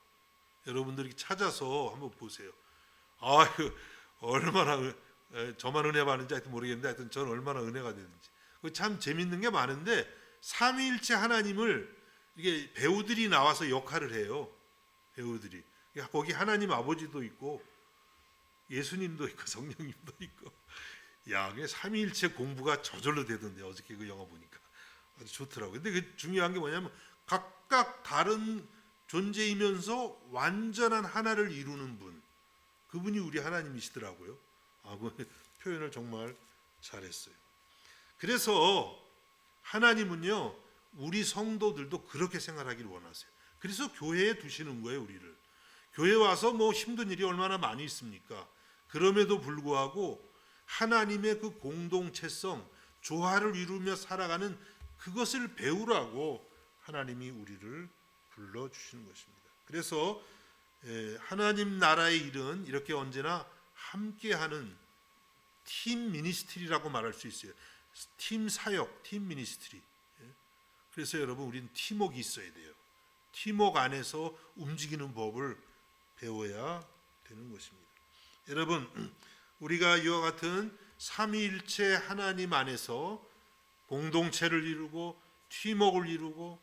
여러분들이 찾아서 한번 보세요. 아유, 얼마나 저만 은혜 받는지 하여튼 모르겠는데 하여튼 저는 얼마나 은혜가 되는지. 참 재밌는 게 많은데 삼위일체 하나님을 이게 배우들이 나와서 역할을 해요. 배우들이. 거기 하나님 아버지도 있고 예수님도 있고 성령님도 있고. 야, 그게 삼위일체 공부가 저절로 되던데 어저께 그 영화 보니까 아주 좋더라고요. 근데 그 중요한 게 뭐냐면 각각 다른 존재이면서 완전한 하나를 이루는 분, 그분이 우리 하나님이시더라고요. 그 표현을 정말 잘했어요. 그래서 하나님은요, 우리 성도들도 그렇게 생활하기를 원하세요. 그래서 교회에 두시는 거예요, 우리를. 교회 와서 뭐 힘든 일이 얼마나 많이 있습니까? 그럼에도 불구하고 하나님의 그 공동체성, 조화를 이루며 살아가는 그것을 배우라고 하나님이 우리를 불러주시는 것입니다. 그래서 하나님 나라의 일은 이렇게 언제나 함께하는 팀 미니스트리라고 말할 수 있어요. 팀 사역, 팀 미니스트리. 그래서 여러분, 우리는 팀워크가 있어야 돼요. 팀워크 안에서 움직이는 법을 배워야 되는 것입니다. 여러분, 우리가 이와 같은 삼위일체 하나님 안에서 공동체를 이루고 팀워크를 이루고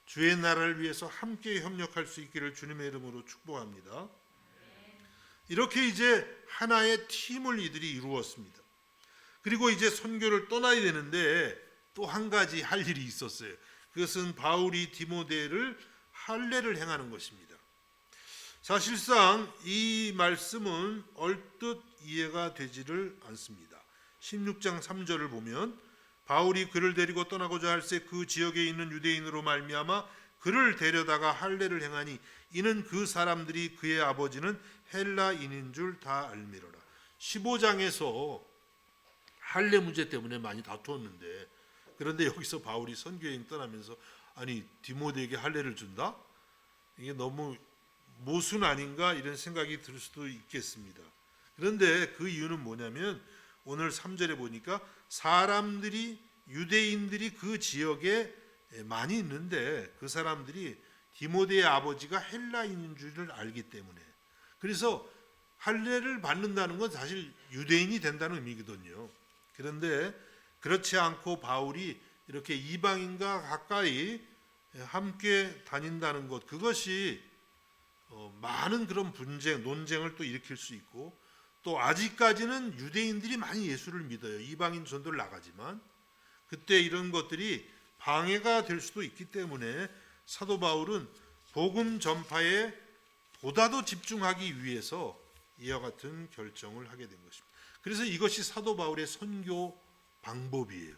주의 나라를 위해서 함께 협력할 수 있기를 주님의 이름으로 축복합니다. 이렇게 이제 하나의 팀을 이들이 이루었습니다. 그리고 이제 선교를 떠나야 되는데 또 한 가지 할 일이 있었어요. 그것은 바울이 디모데를 할례를 행하는 것입니다. 사실상 이 말씀은 얼뜻 이해가 되지를 않습니다. 16장 3절을 보면 바울이 그를 데리고 떠나고자 할새 그 지역에 있는 유대인으로 말미암아 그를 데려다가 할례를 행하니 이는 그 사람들이 그의 아버지는 헬라인인 줄 다 알미러라. 15장에서 할례 문제 때문에 많이 다투었는데, 그런데 여기서 바울이 선교여행 떠나면서 아니 디모데에게 할례를 준다? 이게 너무 모순 아닌가 이런 생각이 들 수도 있겠습니다. 그런데 그 이유는 뭐냐면 오늘 3절에 보니까 사람들이 유대인들이 그 지역에 많이 있는데 그 사람들이 디모데의 아버지가 헬라인인 줄을 알기 때문에, 그래서 할례를 받는다는 건 사실 유대인이 된다는 의미거든요. 그런데 그렇지 않고 바울이 이렇게 이방인과 가까이 함께 다닌다는 것, 그것이 많은 그런 분쟁, 논쟁을 또 일으킬 수 있고, 또 아직까지는 유대인들이 많이 예수를 믿어요. 이방인 전도를 나가지만 그때 이런 것들이 방해가 될 수도 있기 때문에 사도 바울은 복음 전파에 보다도 집중하기 위해서 이와 같은 결정을 하게 된 것입니다. 그래서 이것이 사도 바울의 선교 방법이에요.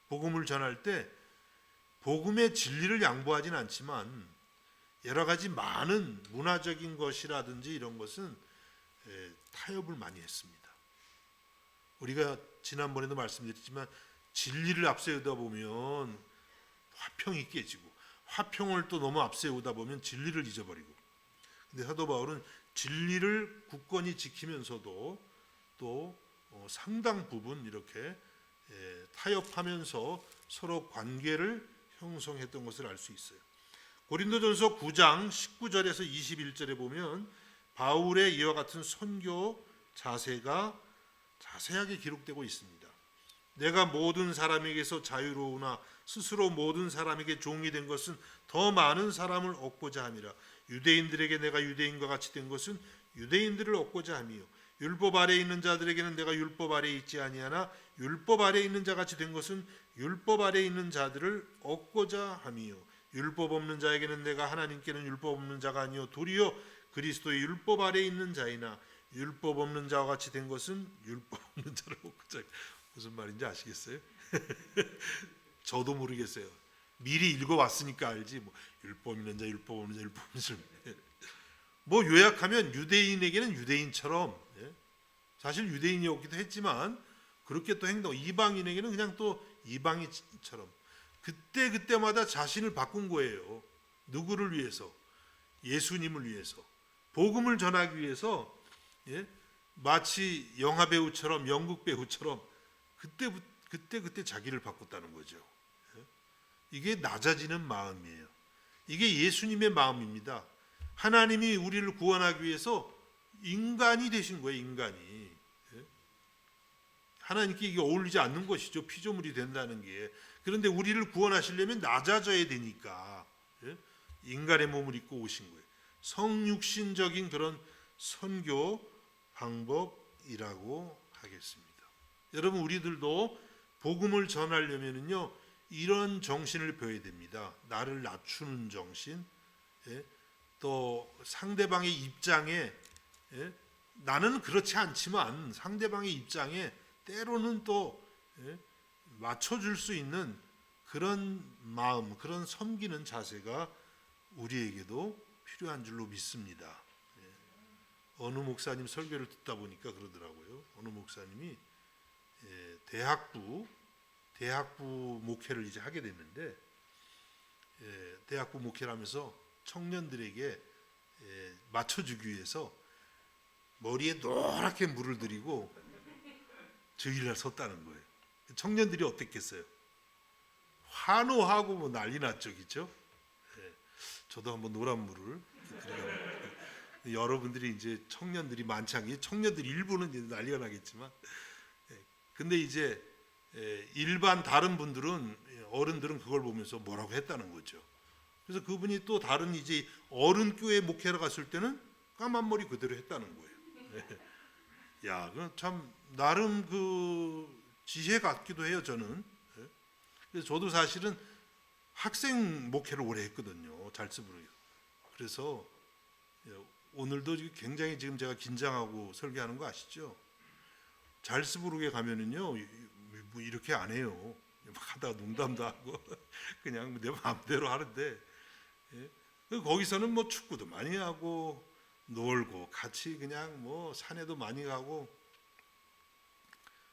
복음을 전할 때 복음의 진리를 양보하진 않지만 여러 가지 많은 문화적인 것이라든지 이런 것은 타협을 많이 했습니다. 우리가 지난번에도 말씀드렸지만 진리를 앞세우다 보면 화평이 깨지고, 화평을 또 너무 앞세우다 보면 진리를 잊어버리고, 근데 사도 바울은 진리를 굳건히 지키면서도 또 상당 부분 이렇게 타협하면서 서로 관계를 형성했던 것을 알 수 있어요. 고린도전서 9장 19절에서 21절에 보면 바울의 이와 같은 선교 자세가 자세하게 기록되고 있습니다. 내가 모든 사람에게서 자유로우나 스스로 모든 사람에게 종이 된 것은 더 많은 사람을 얻고자 함이라. 유대인들에게 내가 유대인과 같이 된 것은 유대인들을 얻고자 함이요, 율법 아래에 있는 자들에게는 내가 율법 아래에 있지 아니하나 율법 아래에 있는 자같이 된 것은 율법 아래에 있는 자들을 얻고자 함이요, 율법 없는 자에게는 내가 하나님께는 율법 없는 자가 아니요 도리어 그리스도의 율법 아래에 있는 자이나 율법 없는 자와 같이 된 것은 율법 없는 자를 얻고자. 무슨 말인지 아시겠어요? 저도 모르겠어요. 미리 읽어왔으니까 알지. 뭐 율법 있는 자, 율법 없는 자, 율법 없는 자. 뭐 요약하면 유대인에게는 유대인처럼, 사실 유대인이었기도 했지만 그렇게 또 행동, 이방인에게는 그냥 또 이방인처럼 그때마다 자신을 바꾼 거예요. 누구를 위해서? 예수님을 위해서, 복음을 전하기 위해서. 마치 영화 배우처럼, 연극 배우처럼 그때 자기를 바꿨다는 거죠. 이게 낮아지는 마음이에요. 이게 예수님의 마음입니다. 하나님이 우리를 구원하기 위해서 인간이 되신 거예요. 인간이. 하나님께 이게 어울리지 않는 것이죠. 피조물이 된다는 게. 그런데 우리를 구원하시려면 낮아져야 되니까 인간의 몸을 입고 오신 거예요. 성육신적인 그런 선교 방법이라고 하겠습니다. 여러분, 우리들도 복음을 전하려면요 이런 정신을 배워야 됩니다. 나를 낮추는 정신, 또 상대방의 입장에, 나는 그렇지 않지만 상대방의 입장에 때로는 또 맞춰줄 수 있는 그런 마음, 그런 섬기는 자세가 우리에게도 필요한 줄로 믿습니다. 어느 목사님 설교를 듣다 보니까 그러더라고요. 어느 목사님이 대학부 목회를 이제 하게 됐는데, 대학부 목회를 하면서 청년들에게 맞춰주기 위해서 머리에 노랗게 물을 들이고 주일날 섰다는 거예요. 청년들이 어땠겠어요? 환호하고 뭐 난리 났죠, 그렇죠? 저도 한번 노란물을 들어가요. 여러분들이 이제 청년들이 많지 않게 청년들 일부는 이제 난리가 나겠지만, 근데 이제 일반 다른 분들은 어른들은 그걸 보면서 뭐라고 했다는 거죠. 그래서 그분이 또 다른 이제 어른 교회 목회를 갔을 때는 까만 머리 그대로 했다는 거예요. 야, 참 나름 그 지혜 같기도 해요, 저는. 그래서 저도 사실은 학생 목회를 오래 했거든요, 잘스부르. 그래서 오늘도 굉장히 지금 제가 긴장하고 설교하는 거 아시죠? 잘스부르게 가면은요, 뭐 이렇게 안 해요. 막 하다가 농담도 하고 그냥 내 마음대로 하는데, 거기서는 뭐 축구도 많이 하고 놀고 같이 그냥 뭐 산에도 많이 가고,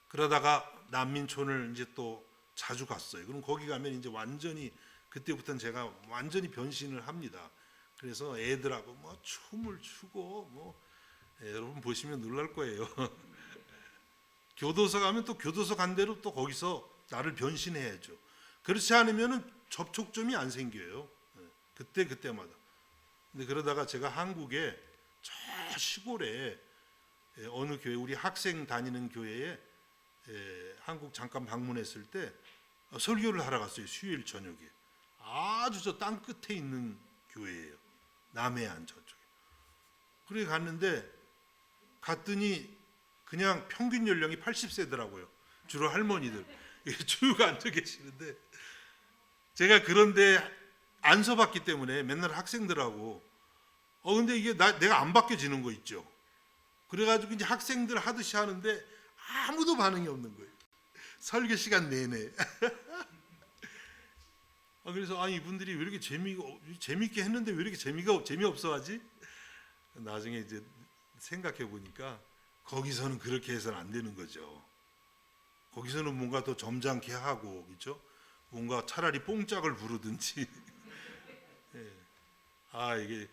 그러다가 난민촌을 이제 또 자주 갔어요. 그럼 거기 가면 이제 완전히 그때부터는 제가 완전히 변신을 합니다. 그래서 애들하고 뭐 춤을 추고 뭐, 여러분 보시면 놀랄 거예요. 교도소 가면 또 교도소 간 대로 또 거기서 나를 변신해야죠. 그렇지 않으면은 접촉점이 안 생겨요. 그때마다. 근데 그러다가 제가 한국에 저 시골에 어느 교회, 우리 학생 다니는 교회에 한국 잠깐 방문했을 때 설교를 하러 갔어요. 수요일 저녁에. 아주 저 땅 끝에 있는 교회예요. 남해안 저쪽에. 그래 갔더니 그냥 평균 연령이 80세더라고요. 주로 할머니들 쭉 앉아 계시는데, 제가 그런데 안 서봤기 때문에 맨날 학생들하고 근데 이게 내가 안 바뀌어지는 거 있죠. 그래가지고 이제 학생들 하듯이 하는데 아무도 반응이 없는 거예요. 설교 시간 내내. 그래서 이분들이 왜 이렇게 재미있게 했는데 왜 이렇게 재미없어 하지? 나중에 이제 생각해 보니까 거기서는 그렇게 해서는 안 되는 거죠. 거기서는 뭔가 더 점잖게 하고, 그렇죠? 뭔가 차라리 뽕짝을 부르든지. 이게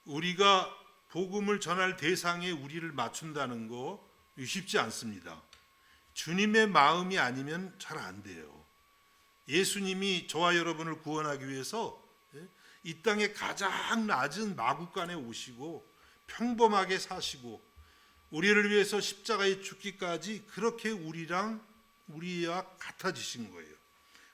우리가 복음을 전할 대상에 우리를 맞춘다는 거 쉽지 않습니다. 주님의 마음이 아니면 잘 안 돼요. 예수님이 저와 여러분을 구원하기 위해서 이 땅에 가장 낮은 마구간에 오시고 평범하게 사시고 우리를 위해서 십자가에 죽기까지 그렇게 우리와 같아지신 거예요.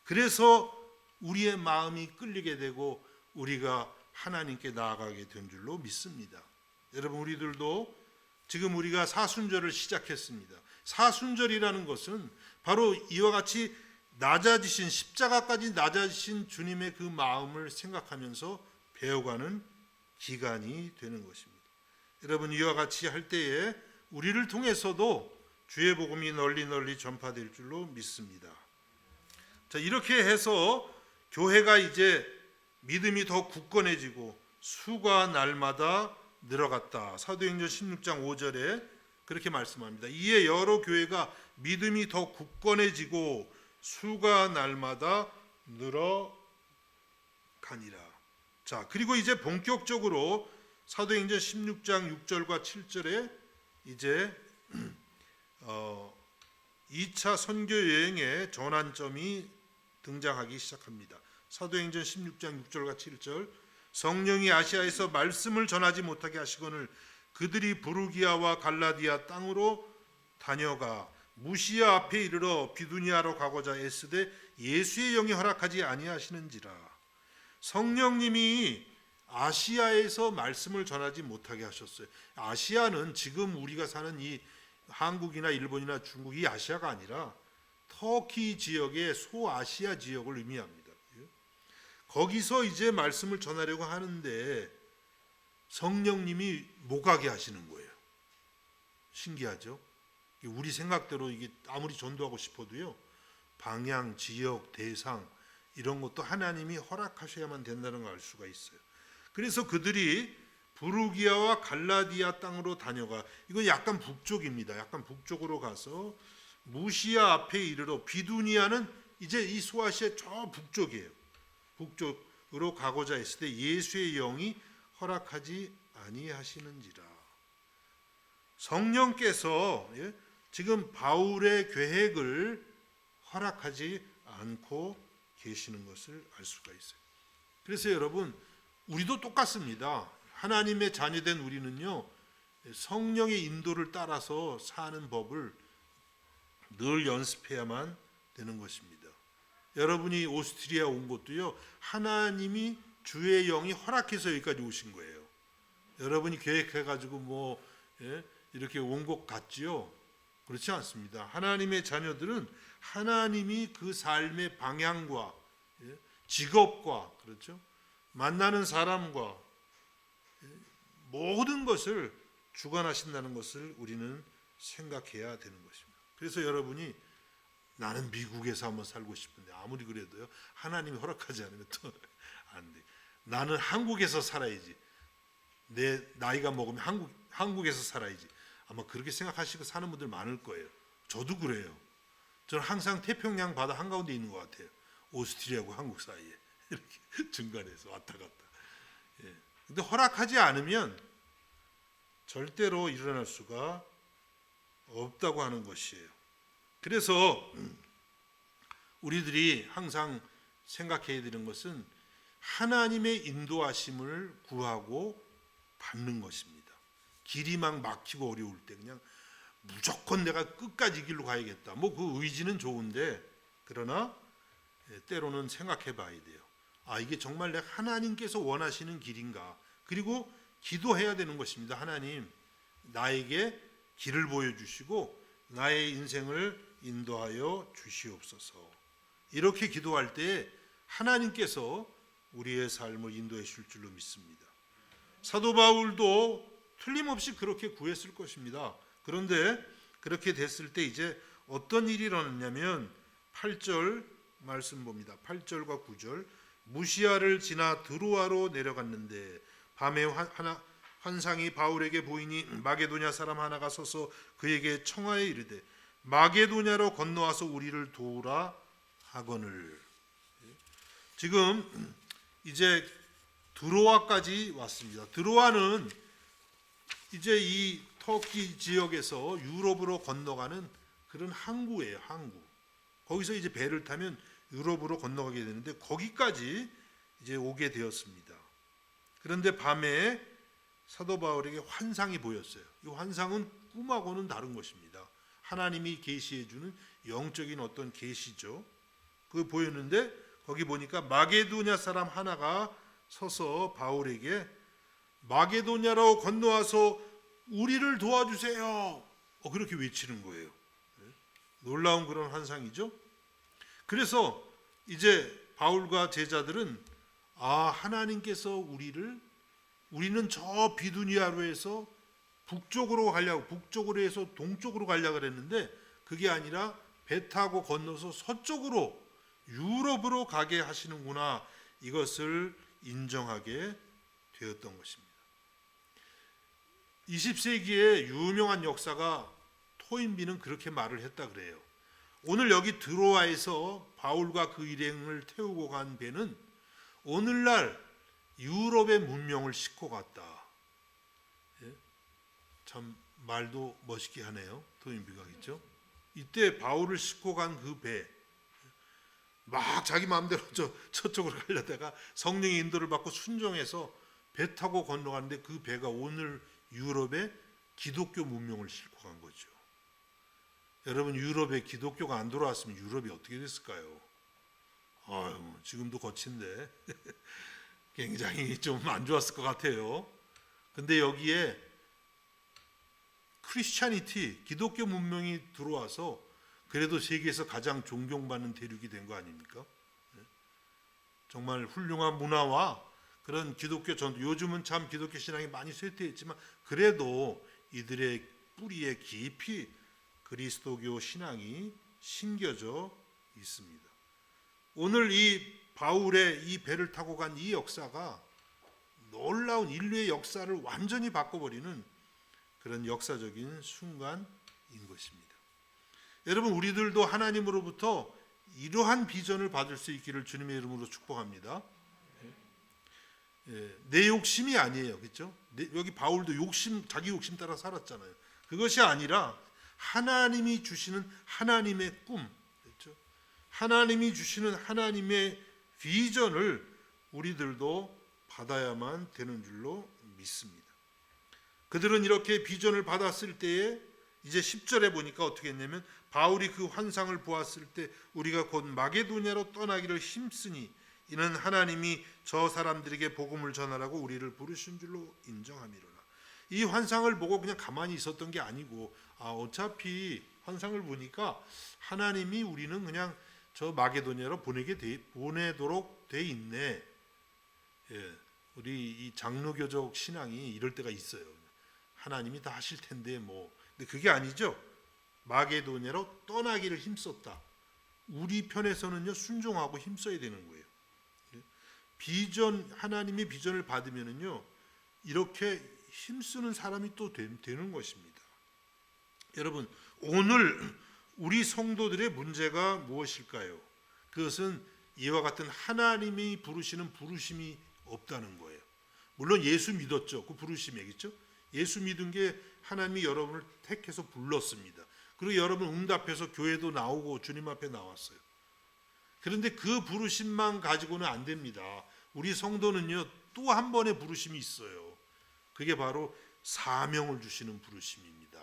그래서 우리의 마음이 끌리게 되고 우리가 하나님께 나아가게 된 줄로 믿습니다. 여러분, 우리들도 지금 우리가 사순절을 시작했습니다. 사순절이라는 것은 바로 이와 같이 낮아지신, 십자가까지 낮아지신 주님의 그 마음을 생각하면서 배워가는 기간이 되는 것입니다. 여러분, 이와 같이 할 때에 우리를 통해서도 주의 복음이 널리 전파될 줄로 믿습니다. 자, 이렇게 해서 교회가 이제 믿음이 더 굳건해지고 수가 날마다 늘어갔다. 사도행전 16장 5절에 그렇게 말씀합니다. 이에 여러 교회가 믿음이 더 굳건해지고 수가 날마다 늘어가니라. 자, 그리고 이제 본격적으로 사도행전 16장 6절과 7절에 이제 2차 선교 여행의 전환점이 등장하기 시작합니다. 사도행전 16장 6절과 7절, 성령이 아시아에서 말씀을 전하지 못하게 하시거늘 그들이 부르기아와 갈라디아 땅으로 다녀가 무시아 앞에 이르러 비두니아로 가고자 애쓰되 예수의 영이 허락하지 아니하시는지라. 성령님이 아시아에서 말씀을 전하지 못하게 하셨어요. 아시아는 지금 우리가 사는 이 한국이나 일본이나 중국이 아시아가 아니라 터키 지역의 소아시아 지역을 의미합니다. 거기서 이제 말씀을 전하려고 하는데 성령님이 못 가게 하시는 거예요. 신기하죠? 우리 생각대로 이게 아무리 전도하고 싶어도요, 방향, 지역, 대상 이런 것도 하나님이 허락하셔야만 된다는 걸 알 수가 있어요. 그래서 그들이 부르기아와 갈라디아 땅으로 다녀가, 이건 약간 북쪽입니다. 약간 북쪽으로 가서 무시아 앞에 이르러, 비두니아는 이제 이 소아시아 저 북쪽이에요. 북쪽으로 가고자 했을 때 예수의 영이 허락하지 아니하시는지라. 성령께서 지금 바울의 계획을 허락하지 않고 계시는 것을 알 수가 있어요. 그래서 여러분, 우리도 똑같습니다. 하나님의 자녀된 우리는요, 성령의 인도를 따라서 사는 법을 늘 연습해야만 되는 것입니다. 여러분이 오스트리아 온 것도요, 하나님이 주의 영이 허락해서 여기까지 오신 거예요. 여러분이 계획해가지고 이렇게 온 것 같지요? 그렇지 않습니다. 하나님의 자녀들은 하나님이 그 삶의 방향과 직업과, 그렇죠, 만나는 사람과 모든 것을 주관하신다는 것을 우리는 생각해야 되는 것입니다. 그래서 여러분이 나는 미국에서 한번 살고 싶은데 아무리 그래도요, 하나님이 허락하지 않으면 또 안 돼. 나는 한국에서 살아야지. 내 나이가 먹으면 한국에서 살아야지. 아마 그렇게 생각하시고 사는 분들 많을 거예요. 저도 그래요. 저는 항상 태평양 바다 한가운데 있는 것 같아요. 오스트리아하고 한국 사이에 이렇게 중간에서 왔다 갔다. 근데 허락하지 않으면 절대로 일어날 수가 없다고 하는 것이에요. 그래서 우리들이 항상 생각해야 되는 것은 하나님의 인도하심을 구하고 받는 것입니다. 길이 막 막히고 어려울 때 그냥 무조건 내가 끝까지 이 길로 가야겠다. 그 의지는 좋은데, 그러나 때로는 생각해 봐야 돼요. 이게 정말 내가 하나님께서 원하시는 길인가? 그리고 기도해야 되는 것입니다. 하나님, 나에게 길을 보여주시고 나의 인생을 인도하여 주시옵소서. 이렇게 기도할 때 하나님께서 우리의 삶을 인도해 주실 줄로 믿습니다. 사도 바울도 틀림없이 그렇게 구했을 것입니다. 그런데 그렇게 됐을 때 이제 어떤 일이 일어났냐면 8절 말씀 봅니다. 8절과 9절. 무시아를 지나 드로아로 내려갔는데 밤에 환상이 바울에게 보이니 마게도냐 사람 하나가 서서 그에게 청하여 이르되 마게도냐로 건너와서 우리를 도우라 하거늘. 지금 이제 드로아까지 왔습니다. 드로아는 이제 이 터키 지역에서 유럽으로 건너가는 그런 항구예요. 항구. 거기서 이제 배를 타면 유럽으로 건너가게 되는데 거기까지 이제 오게 되었습니다. 그런데 밤에 사도 바울에게 환상이 보였어요. 이 환상은 꿈하고는 다른 것입니다. 하나님이 계시해 주는 영적인 어떤 계시죠. 그거 보였는데 거기 보니까 마게도냐 사람 하나가 서서 바울에게 마게도냐로 건너와서 우리를 도와주세요. 그렇게 외치는 거예요. 놀라운 그런 환상이죠. 그래서 이제 바울과 제자들은 하나님께서 우리는 저 비두니아로 해서 북쪽으로 해서 동쪽으로 가려고 그랬는데 그게 아니라 배 타고 건너서 서쪽으로 유럽으로 가게 하시는구나. 이것을 인정하게 되었던 것입니다. 20세기의 유명한 역사가 토인비는 그렇게 말을 했다 그래요. 오늘 여기 드로아에서 바울과 그 일행을 태우고 간 배는 오늘날 유럽의 문명을 싣고 갔다. 참 말도 멋있게 하네요. 토인비가 그렇죠? 이때 바울을 싣고 간 그 배, 막 자기 마음대로 저쪽으로 가려다가 성령의 인도를 받고 순종해서 배 타고 건너갔는데 그 배가 오늘 유럽의 기독교 문명을 싣고 간 거죠. 여러분, 유럽에 기독교가 안 들어왔으면 유럽이 어떻게 됐을까요? 지금도 거친데 굉장히 좀 안 좋았을 것 같아요. 근데 여기에 크리스찬이티, 기독교 문명이 들어와서 그래도 세계에서 가장 존경받는 대륙이 된 거 아닙니까? 정말 훌륭한 문화와 그런 기독교 전통, 요즘은 참 기독교 신앙이 많이 쇠퇴했지만 그래도 이들의 뿌리에 깊이 그리스도교 신앙이 심겨져 있습니다. 오늘 이 바울의 이 배를 타고 간 이 역사가 놀라운 인류의 역사를 완전히 바꿔버리는 그런 역사적인 순간인 것입니다. 여러분, 우리들도 하나님으로부터 이러한 비전을 받을 수 있기를 주님의 이름으로 축복합니다. 내 욕심이 아니에요, 그렇죠? 여기 바울도 자기 욕심 따라 살았잖아요. 그것이 아니라 하나님이 주시는 하나님의 꿈, 그렇죠? 하나님이 주시는 하나님의 비전을 우리들도 받아야만 되는 줄로 믿습니다. 그들은 이렇게 비전을 받았을 때에 이제 10절에 보니까 어떻게 했냐면 바울이 그 환상을 보았을 때 우리가 곧 마게도냐로 떠나기를 힘쓰니 이는 하나님이 저 사람들에게 복음을 전하라고 우리를 부르신 줄로 인정함이로라. 이 환상을 보고 그냥 가만히 있었던 게 아니고 어차피 환상을 보니까 하나님이 우리는 그냥 저 마게도냐로 보내도록 돼 있네. 예, 우리 이 장로교적 신앙이 이럴 때가 있어요. 하나님이 다 하실 텐데 뭐. 근데 그게 아니죠. 마게도냐로 떠나기를 힘썼다. 우리 편에서는요 순종하고 힘써야 되는 거예요. 하나님의 비전을 받으면은요 이렇게 힘쓰는 사람이 또 되는 것입니다. 여러분, 오늘 우리 성도들의 문제가 무엇일까요? 그것은 이와 같은 하나님이 부르시는 부르심이 없다는 거예요. 물론 예수 믿었죠. 그 부르심이겠죠. 예수 믿은 게 하나님이 여러분을 택해서 불렀습니다. 그리고 여러분 응답해서 교회도 나오고 주님 앞에 나왔어요. 그런데 그 부르심만 가지고는 안 됩니다. 우리 성도는요 또 한 번의 부르심이 있어요. 그게 바로 사명을 주시는 부르심입니다.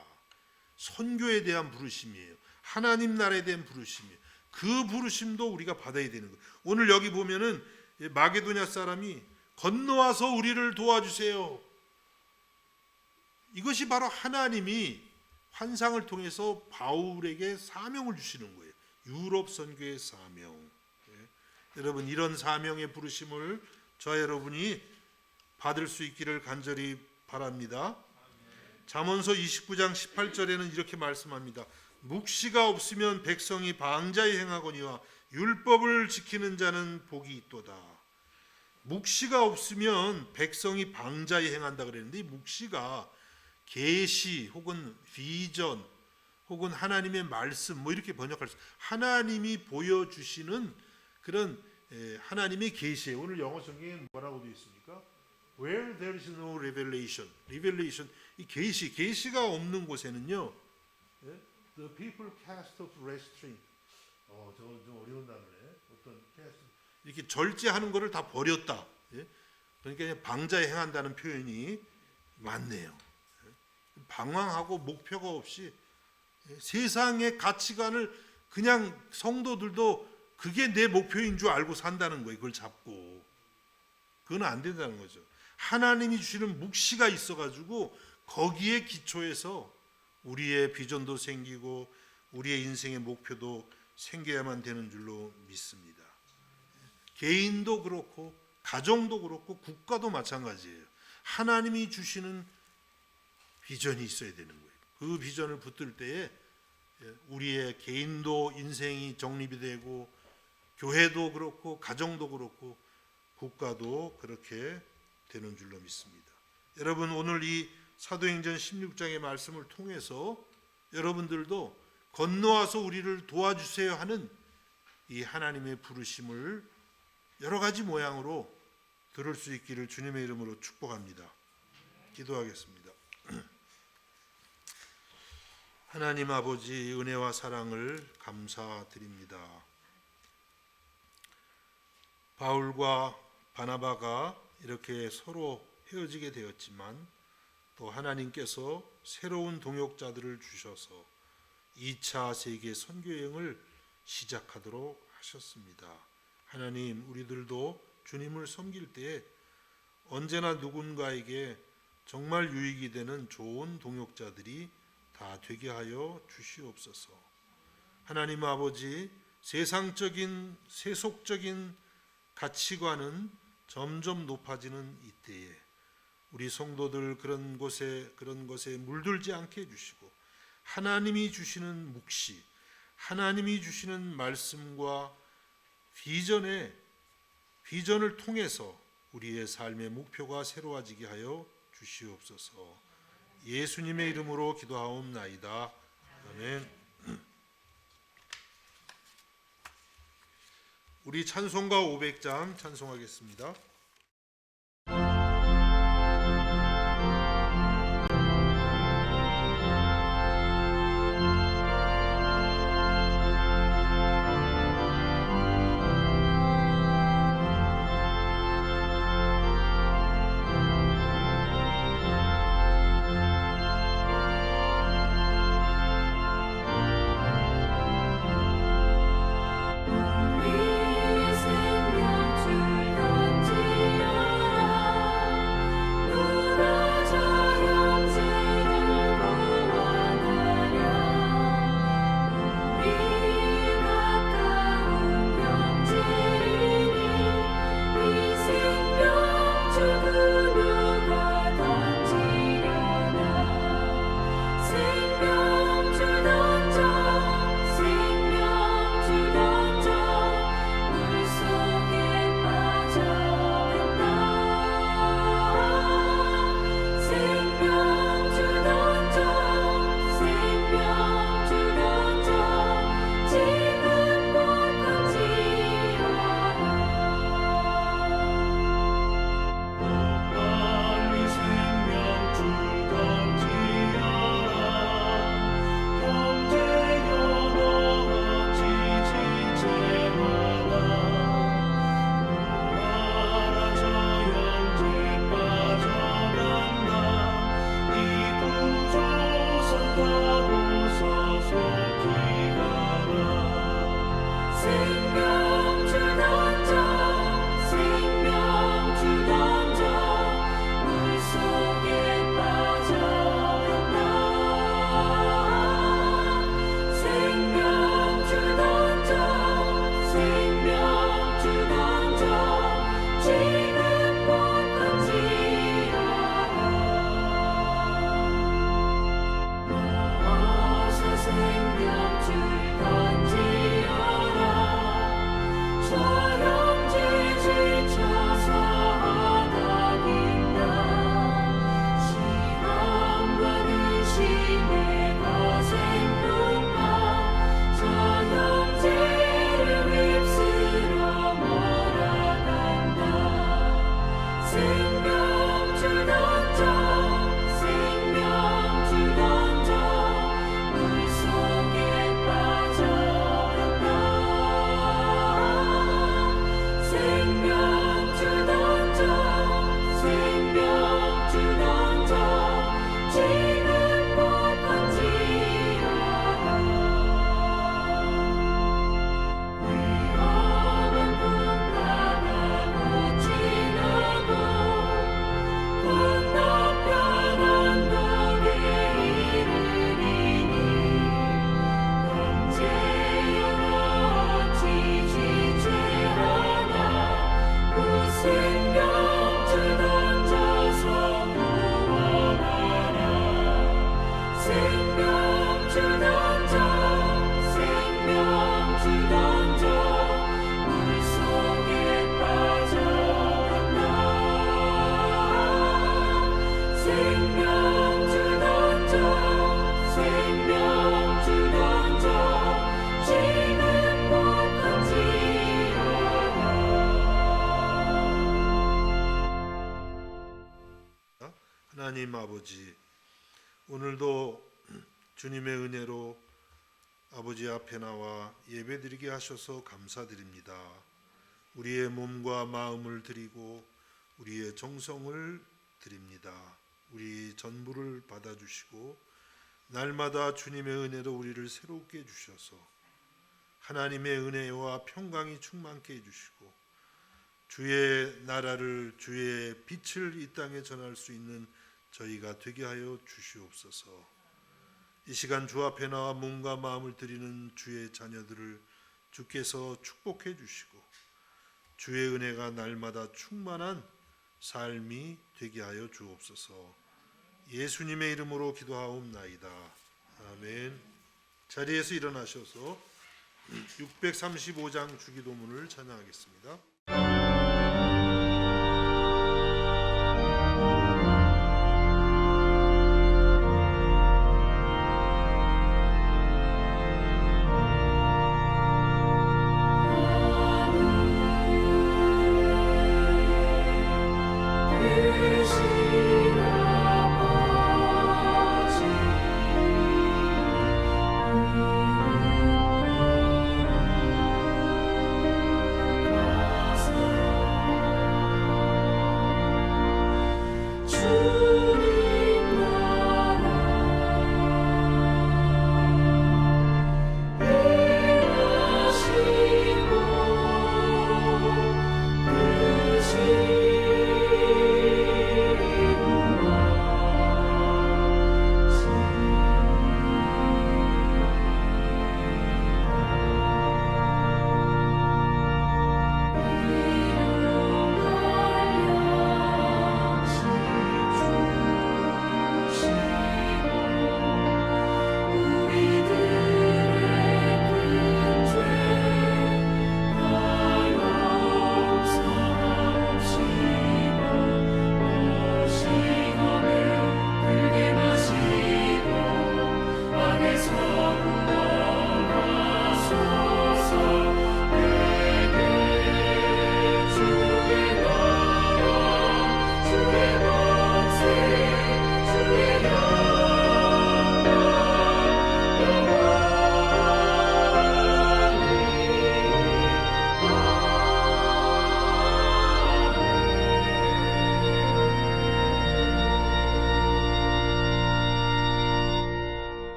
선교에 대한 부르심이에요. 하나님 나라에 대한 부르심이에요. 그 부르심도 우리가 받아야 되는 거예요. 오늘 여기 보면은 마게도냐 사람이 건너와서 우리를 도와주세요. 이것이 바로 하나님이 환상을 통해서 바울에게 사명을 주시는 거예요. 유럽 선교의 사명. 여러분, 이런 사명의 부르심을 저 여러분이 받을 수 있기를 간절히 바랍니다. 잠언서 29장 18절에는 이렇게 말씀합니다. 묵시가 없으면 백성이 방자에 행하거니와 율법을 지키는 자는 복이 있도다. 묵시가 없으면 백성이 방자에 행한다 그랬는데 이 묵시가 계시 혹은 비전 혹은 하나님의 말씀 뭐 이렇게 번역할 수 하나님이 보여주시는 그런 하나님의 계시예요. 오늘 영어 성경에 뭐라고 되어 있습니까? Where there is no revelation, 이 계시가 없는 곳에는요, the people cast off restraint. 저거 좀 어려운 단어네. 어떤 cast 이렇게 절제하는 것을 다 버렸다. 그러니까 방자에 행한다는 표현이 맞네요. 방황하고 목표가 없이 세상의 가치관을 그냥 성도들도 그게 내 목표인 줄 알고 산다는 거예요. 그걸 잡고. 그건 안 된다는 거죠. 하나님이 주시는 묵시가 있어가지고 거기에 기초해서 우리의 비전도 생기고 우리의 인생의 목표도 생겨야만 되는 줄로 믿습니다. 개인도 그렇고 가정도 그렇고 국가도 마찬가지예요. 하나님이 주시는 비전이 있어야 되는 거예요. 그 비전을 붙들 때에 우리의 개인도 인생이 정립이 되고 교회도 그렇고 가정도 그렇고 국가도 그렇게 되는 줄로 믿습니다. 여러분, 오늘 이 사도행전 16장의 말씀을 통해서 여러분들도 건너와서 우리를 도와주세요 하는 이 하나님의 부르심을 여러 가지 모양으로 들을 수 있기를 주님의 이름으로 축복합니다. 기도하겠습니다. 하나님 아버지, 은혜와 사랑을 감사드립니다. 바울과 바나바가 이렇게 서로 헤어지게 되었지만 또 하나님께서 새로운 동역자들을 주셔서 2차 세계 선교여행을 시작하도록 하셨습니다. 하나님, 우리들도 주님을 섬길 때에 언제나 누군가에게 정말 유익이 되는 좋은 동역자들이 다 되게 하여 주시옵소서. 하나님 아버지, 세상적인 세속적인 가치관은 점점 높아지는 이때에 우리 성도들 그런 것에 물들지 않게 해주시고 하나님이 주시는 묵시, 하나님이 주시는 말씀과 비전을 통해서 우리의 삶의 목표가 새로워지게 하여 주시옵소서. 예수님의 이름으로 기도하옵나이다. 아멘. 우리 찬송가 500장 찬송하겠습니다. 하나님 아버지, 오늘도 주님의 은혜로 아버지 앞에 나와 예배드리게 하셔서 감사드립니다. 우리의 몸과 마음을 드리고 우리의 정성을 드립니다. 우리 전부를 받아주시고 날마다 주님의 은혜로 우리를 새롭게 해주셔서 하나님의 은혜와 평강이 충만케 해주시고 주의 나라를, 주의 빛을 이 땅에 전할 수 있는 저희가 되게 하여 주시옵소서. 이 시간 주 앞에 나와 몸과 마음을 드리는 주의 자녀들을 주께서 축복해 주시고 주의 은혜가 날마다 충만한 삶이 되게 하여 주옵소서. 예수님의 이름으로 기도하옵나이다. 아멘. 자리에서 일어나셔서 635장 주기도문을 찬양하겠습니다.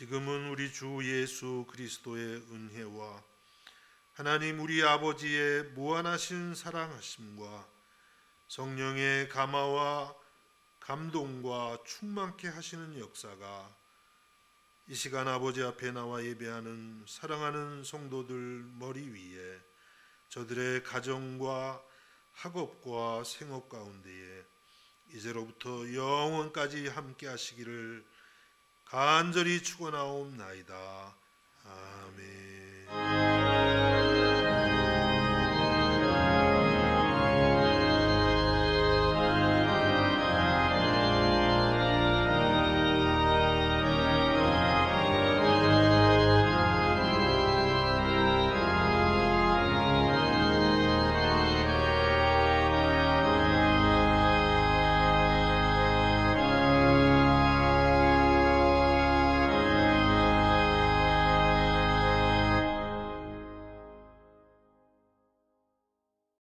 지금은 우리 주 예수 그리스도의 은혜와 하나님 우리 아버지의 무한하신 사랑하심과 성령의 감화와 감동과 충만케 하시는 역사가 이 시간 아버지 앞에 나와 예배하는 사랑하는 성도들 머리 위에 저들의 가정과 학업과 생업 가운데에 이제로부터 영원까지 함께 하시기를 간절히 축원하옵나이다. 아멘.